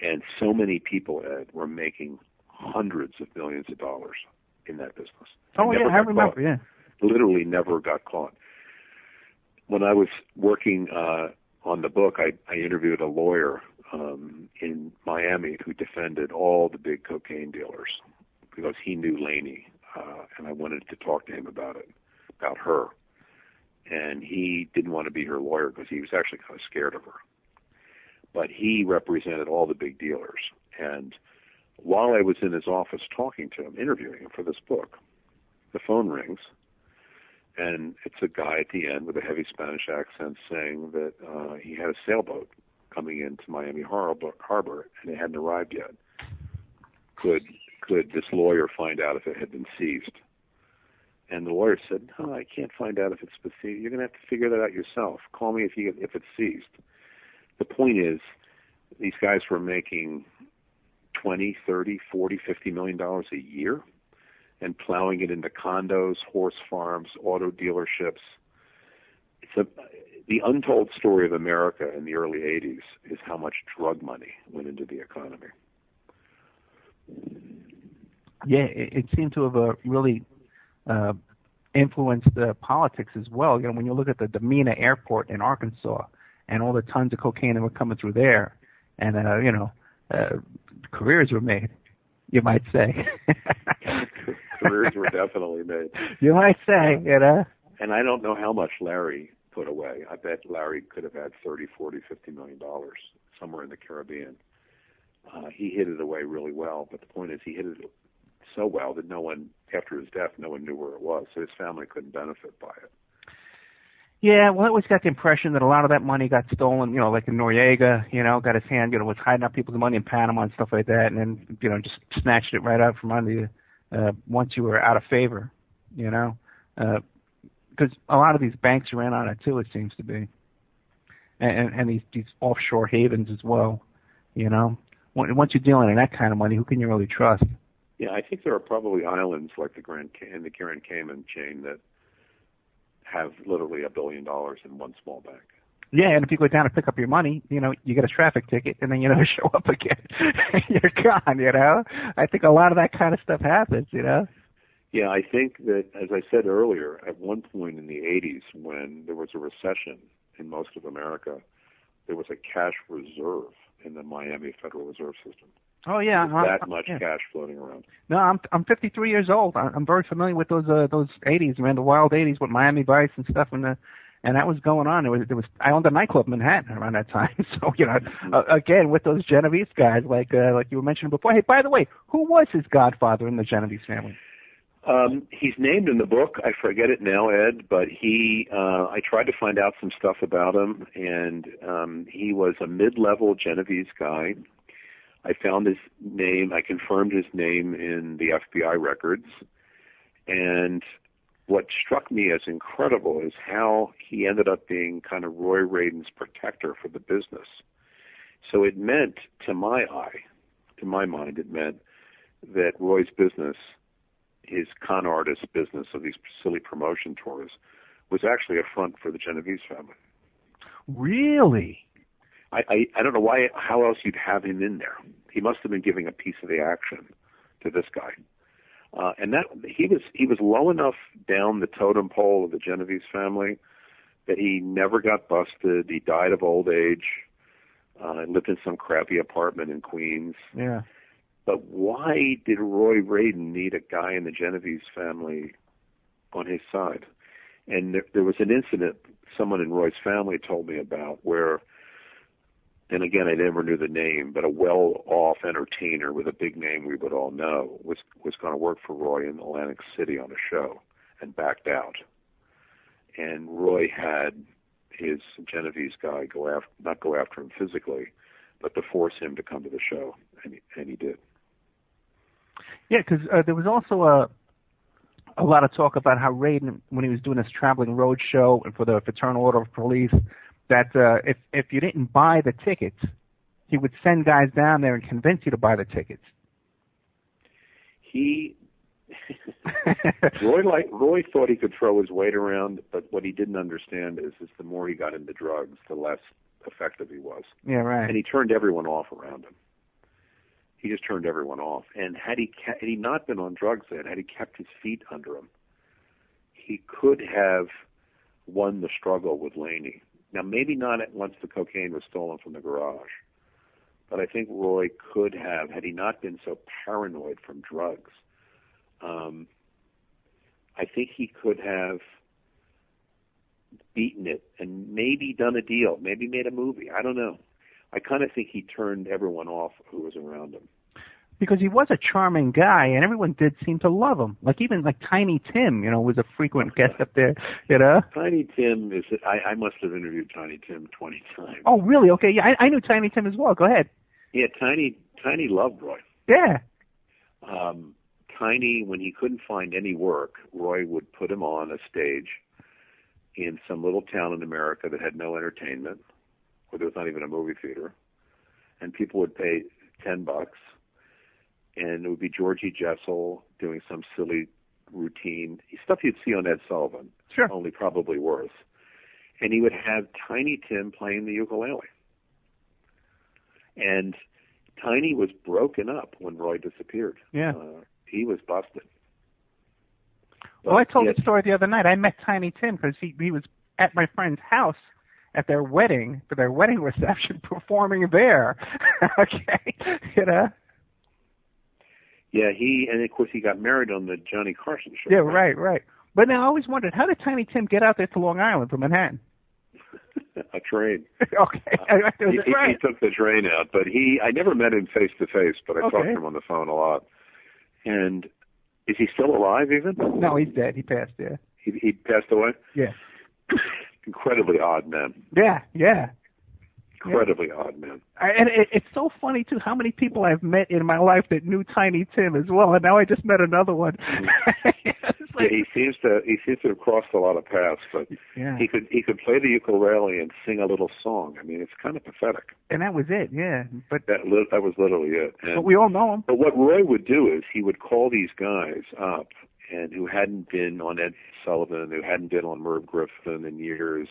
And so many people, Ed, were making hundreds of millions of dollars in that business. Oh, yeah, I remember, yeah. Literally never got caught. When I was working on the book, I interviewed a lawyer in Miami who defended all the big cocaine dealers because he knew Laney, and I wanted to talk to him about her. And he didn't want to be her lawyer because he was actually kind of scared of her. But he represented all the big dealers. And while I was in his office talking to him, interviewing him for this book, the phone rings, And it's a guy at the end with a heavy Spanish accent saying that he had a sailboat coming into Miami Harbor, and it hadn't arrived yet. Could this lawyer find out if it had been seized? And the lawyer said, "No, I can't find out if it's been seized. You're going to have to figure that out yourself. Call me if it's seized." The point is, these guys were making $20, $30, $40, $50 million a year and plowing it into condos, horse farms, auto dealerships. The untold story of America in the early 80s is how much drug money went into the economy. Yeah, it seemed to have really influenced politics as well. You know, when you look at the Mena Airport in Arkansas and all the tons of cocaine that were coming through there, and careers were made, you might say. Careers were definitely made. You might say, you know. And I don't know how much Larry put away. I bet Larry could have had $30, $40, $50 million somewhere in the Caribbean. He hid it away really well, but the point is he hid it so well that no one, after his death, no one knew where it was, so his family couldn't benefit by it. Yeah, well, I always got the impression that a lot of that money got stolen, you know, like in Noriega, you know, got his hand, you know, was hiding up people's money in Panama and stuff like that, and then, you know, just snatched it right out from under you once you were out of favor, you know, because a lot of these banks are in on it too, it seems to be, and these offshore havens as well, you know. Once you're dealing in that kind of money, who can you really trust? Yeah, I think there are probably islands like the Grand Cayman chain that have literally $1 billion in one small bank. Yeah, and if you go down to pick up your money, you know, you get a traffic ticket, and then you never show up again. You're gone, you know. I think a lot of that kind of stuff happens, you know. Yeah, I think that, as I said earlier, at one point in the 80s when there was a recession in most of America, there was a cash reserve in the Miami Federal Reserve System. Oh yeah, that much cash floating around. No, I'm 53 years old. I'm very familiar with those 80s, man, the wild 80s with Miami Vice and stuff, and that was going on. There was I owned a nightclub in Manhattan around that time, so you know, again with those Genovese guys, like you were mentioning before. Hey, by the way, who was his godfather in the Genovese family? He's named in the book. I forget it now, Ed, but I tried to find out some stuff about him, and he was a mid-level Genovese guy. I found his name. I confirmed his name in the FBI records. And what struck me as incredible is how he ended up being kind of Roy Radin's protector for the business. So it meant, to my mind, it meant that Roy's business, his con artist business of these silly promotion tours, was actually a front for the Genovese family. Really? I don't know how else you'd have him in there. He must have been giving a piece of the action to this guy. And that he was low enough down the totem pole of the Genovese family that he never got busted. He died of old age, lived in some crappy apartment in Queens. Yeah. But why did Roy Radin need a guy in the Genovese family on his side? And there was an incident someone in Roy's family told me about where, and again, I never knew the name, but a well-off entertainer with a big name we would all know was going to work for Roy in Atlantic City on a show and backed out. And Roy had his Genovese guy not go after him physically, but to force him to come to the show, and he did. Yeah, because there was also a lot of talk about how Radin, when he was doing this traveling road show for the Fraternal Order of Police, that if you didn't buy the tickets, he would send guys down there and convince you to buy the tickets. Roy thought he could throw his weight around, but what he didn't understand is the more he got into drugs, the less effective he was. Yeah, right. And he turned everyone off around him. He just turned everyone off. And had he not been on drugs then, had he kept his feet under him, he could have won the struggle with Laney. Now, maybe not once the cocaine was stolen from the garage, but I think Roy could have, had he not been so paranoid from drugs, I think he could have beaten it and maybe done a deal, maybe made a movie. I don't know. I kind of think he turned everyone off who was around him. Because he was a charming guy, and everyone did seem to love him. Like even like Tiny Tim, was a frequent guest up there. Tiny Tim is. I must have interviewed Tiny Tim 20 times. Oh, really? Okay, yeah, I knew Tiny Tim as well. Go ahead. Yeah, Tiny loved Roy. Yeah. Tiny, when he couldn't find any work, Roy would put him on a stage in some little town in America that had no entertainment, where there was not even a movie theater, and people would pay $10, and it would be Georgie Jessel doing some silly routine stuff you'd see on Ed Sullivan, sure, only probably worse. And he would have Tiny Tim playing the ukulele, and Tiny was broken up when Roy disappeared. Yeah. He was busted. Well, I told the story the other night. I met Tiny Tim because he was at my friend's house at their wedding, for their wedding reception, performing there. Okay. Yeah, and of course he got married on the Johnny Carson show. Yeah, right. But now I always wondered, how did Tiny Tim get out there to Long Island from Manhattan? A train. Okay. He took the train out, but I never met him face to face, but I talked to him on the phone a lot. And is he still alive even? No, he's dead. He passed, yeah. He passed away? Yeah. Incredibly odd man. Yeah. Incredibly odd man. And it's so funny, too, how many people I've met in my life that knew Tiny Tim as well, and now I just met another one. Yeah, he seems to have crossed a lot of paths, but he could play the ukulele and sing a little song. I mean, it's kind of pathetic. And that was it, yeah. But that was literally it. But we all know him. But what Roy would do is he would call these guys up, and who hadn't been on Ed Sullivan, who hadn't been on Merv Griffin in years.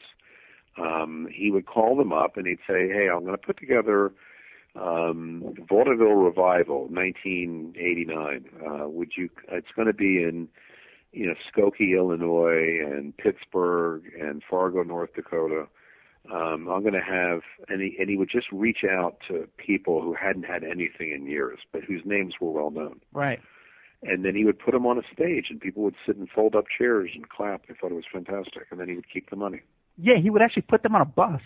He would call them up and he'd say, "Hey, I'm going to put together Vaudeville Revival, 1989. It's going to be in, Skokie, Illinois, and Pittsburgh, and Fargo, North Dakota. I'm going to have," and he would just reach out to people who hadn't had anything in years, but whose names were well known. Right. And then he would put them on a stage, and people would sit and fold up chairs and clap. They thought it was fantastic, and then he would keep the money. Yeah, he would actually put them on a bus,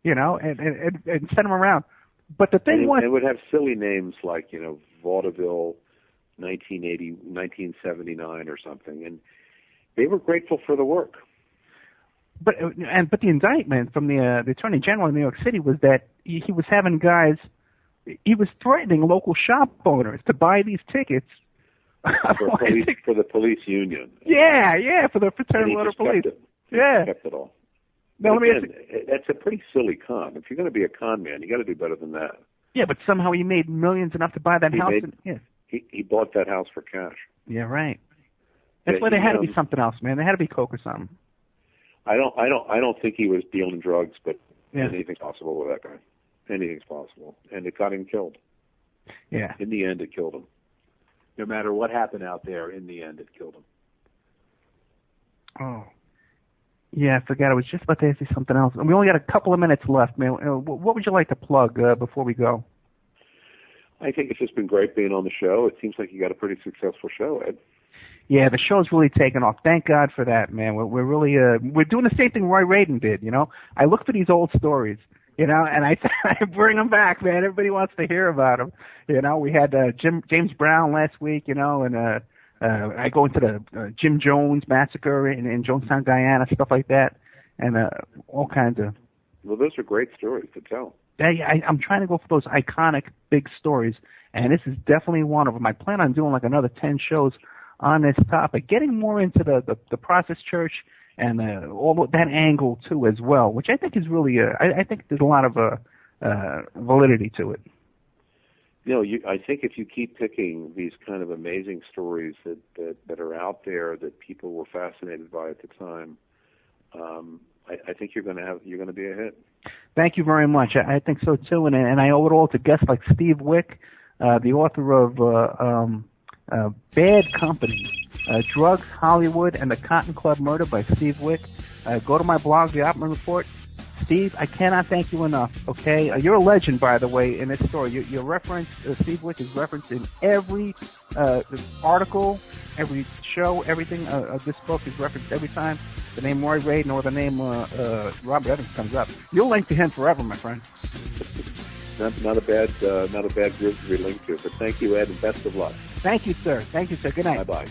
and send them around. But the thing was, it would have silly names like, Vaudeville 1979 or something, and they were grateful for the work. But the indictment from the Attorney General in New York City was that he was having guys, he was threatening local shop owners to buy these tickets. For the police union. Yeah, for the Fraternal Order Police. He kept it all. Now, that's a pretty silly con. If you're going to be a con man, you got to do better than that. Yeah, but somehow he made millions enough to buy that house. He bought that house for cash. Yeah, right. That's why there had to be something else, man. There had to be coke or something. I don't think he was dealing drugs, but anything's possible with that guy. Anything's possible, and it got him killed. Yeah. In the end, it killed him. No matter what happened out there, in the end, it killed him. Oh. Yeah, I forgot. I was just about to ask you something else. And we only got a couple of minutes left, man. What would you like to plug before we go? I think it's just been great being on the show. It seems like you got a pretty successful show, Ed. Yeah, the show's really taken off. Thank God for that, man. We're really we're doing the same thing Roy Radin did. I look for these old stories, and I bring them back, man. Everybody wants to hear about them. We had James Brown last week, and I go into the Jim Jones massacre in Jonestown, Guyana, stuff like that, and all kinds of. Well, those are great stories to tell. I'm trying to go for those iconic big stories, and this is definitely one of them. I plan on doing like another 10 shows on this topic, getting more into the Process Church and all that angle too as well, which I think is really I think there's a lot of validity to it. I think if you keep picking these kind of amazing stories that are out there that people were fascinated by at the time, I think you're going to be a hit. Thank you very much. I think so too, and I owe it all to guests like Steve Wick, the author of Bad Company, Drugs, Hollywood, and the Cotton Club Murder by Steve Wick. Go to my blog, The Opman Report. Steve, I cannot thank you enough, okay? You're a legend, by the way, in this story. Your reference, Steve Wick, is referenced in every article, every show, everything. This book is referenced every time the name Roy Radin or the name Robert Evans comes up. You'll link to him forever, my friend. not a bad group to be linked to. But thank you, Ed, and best of luck. Thank you, sir. Thank you, sir. Good night. Bye-bye.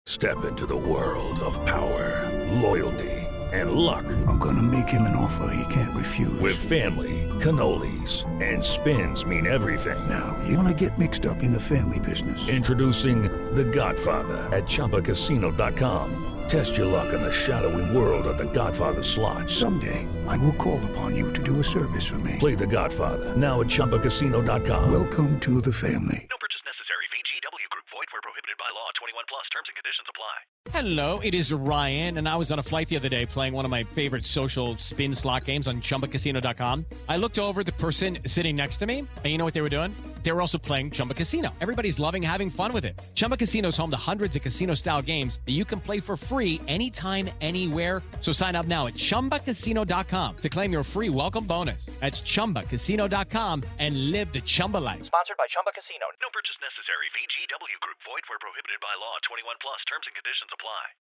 Step into the world of power, loyalty, and luck. I'm going to make him an offer he can't refuse. With family, cannolis, and spins mean everything. Now, you want to get mixed up in the family business. Introducing The Godfather at ChumbaCasino.com. Test your luck in the shadowy world of The Godfather slot. Someday, I will call upon you to do a service for me. Play The Godfather now at ChumbaCasino.com. Welcome to the family. No purchase necessary. VGW Group. Void where prohibited by law. 21 plus. Terms and conditions apply. Hello, it is Ryan, and I was on a flight the other day playing one of my favorite social spin slot games on ChumbaCasino.com. I looked over the person sitting next to me, and you know what they were doing? They were also playing Chumba Casino. Everybody's loving having fun with it. Chumba Casino is home to hundreds of casino-style games that you can play for free anytime, anywhere. So sign up now at ChumbaCasino.com to claim your free welcome bonus. That's ChumbaCasino.com and live the Chumba life. Sponsored by Chumba Casino. No purchase necessary. VGW Group. Void where prohibited by law. 21 plus. Terms and conditions apply.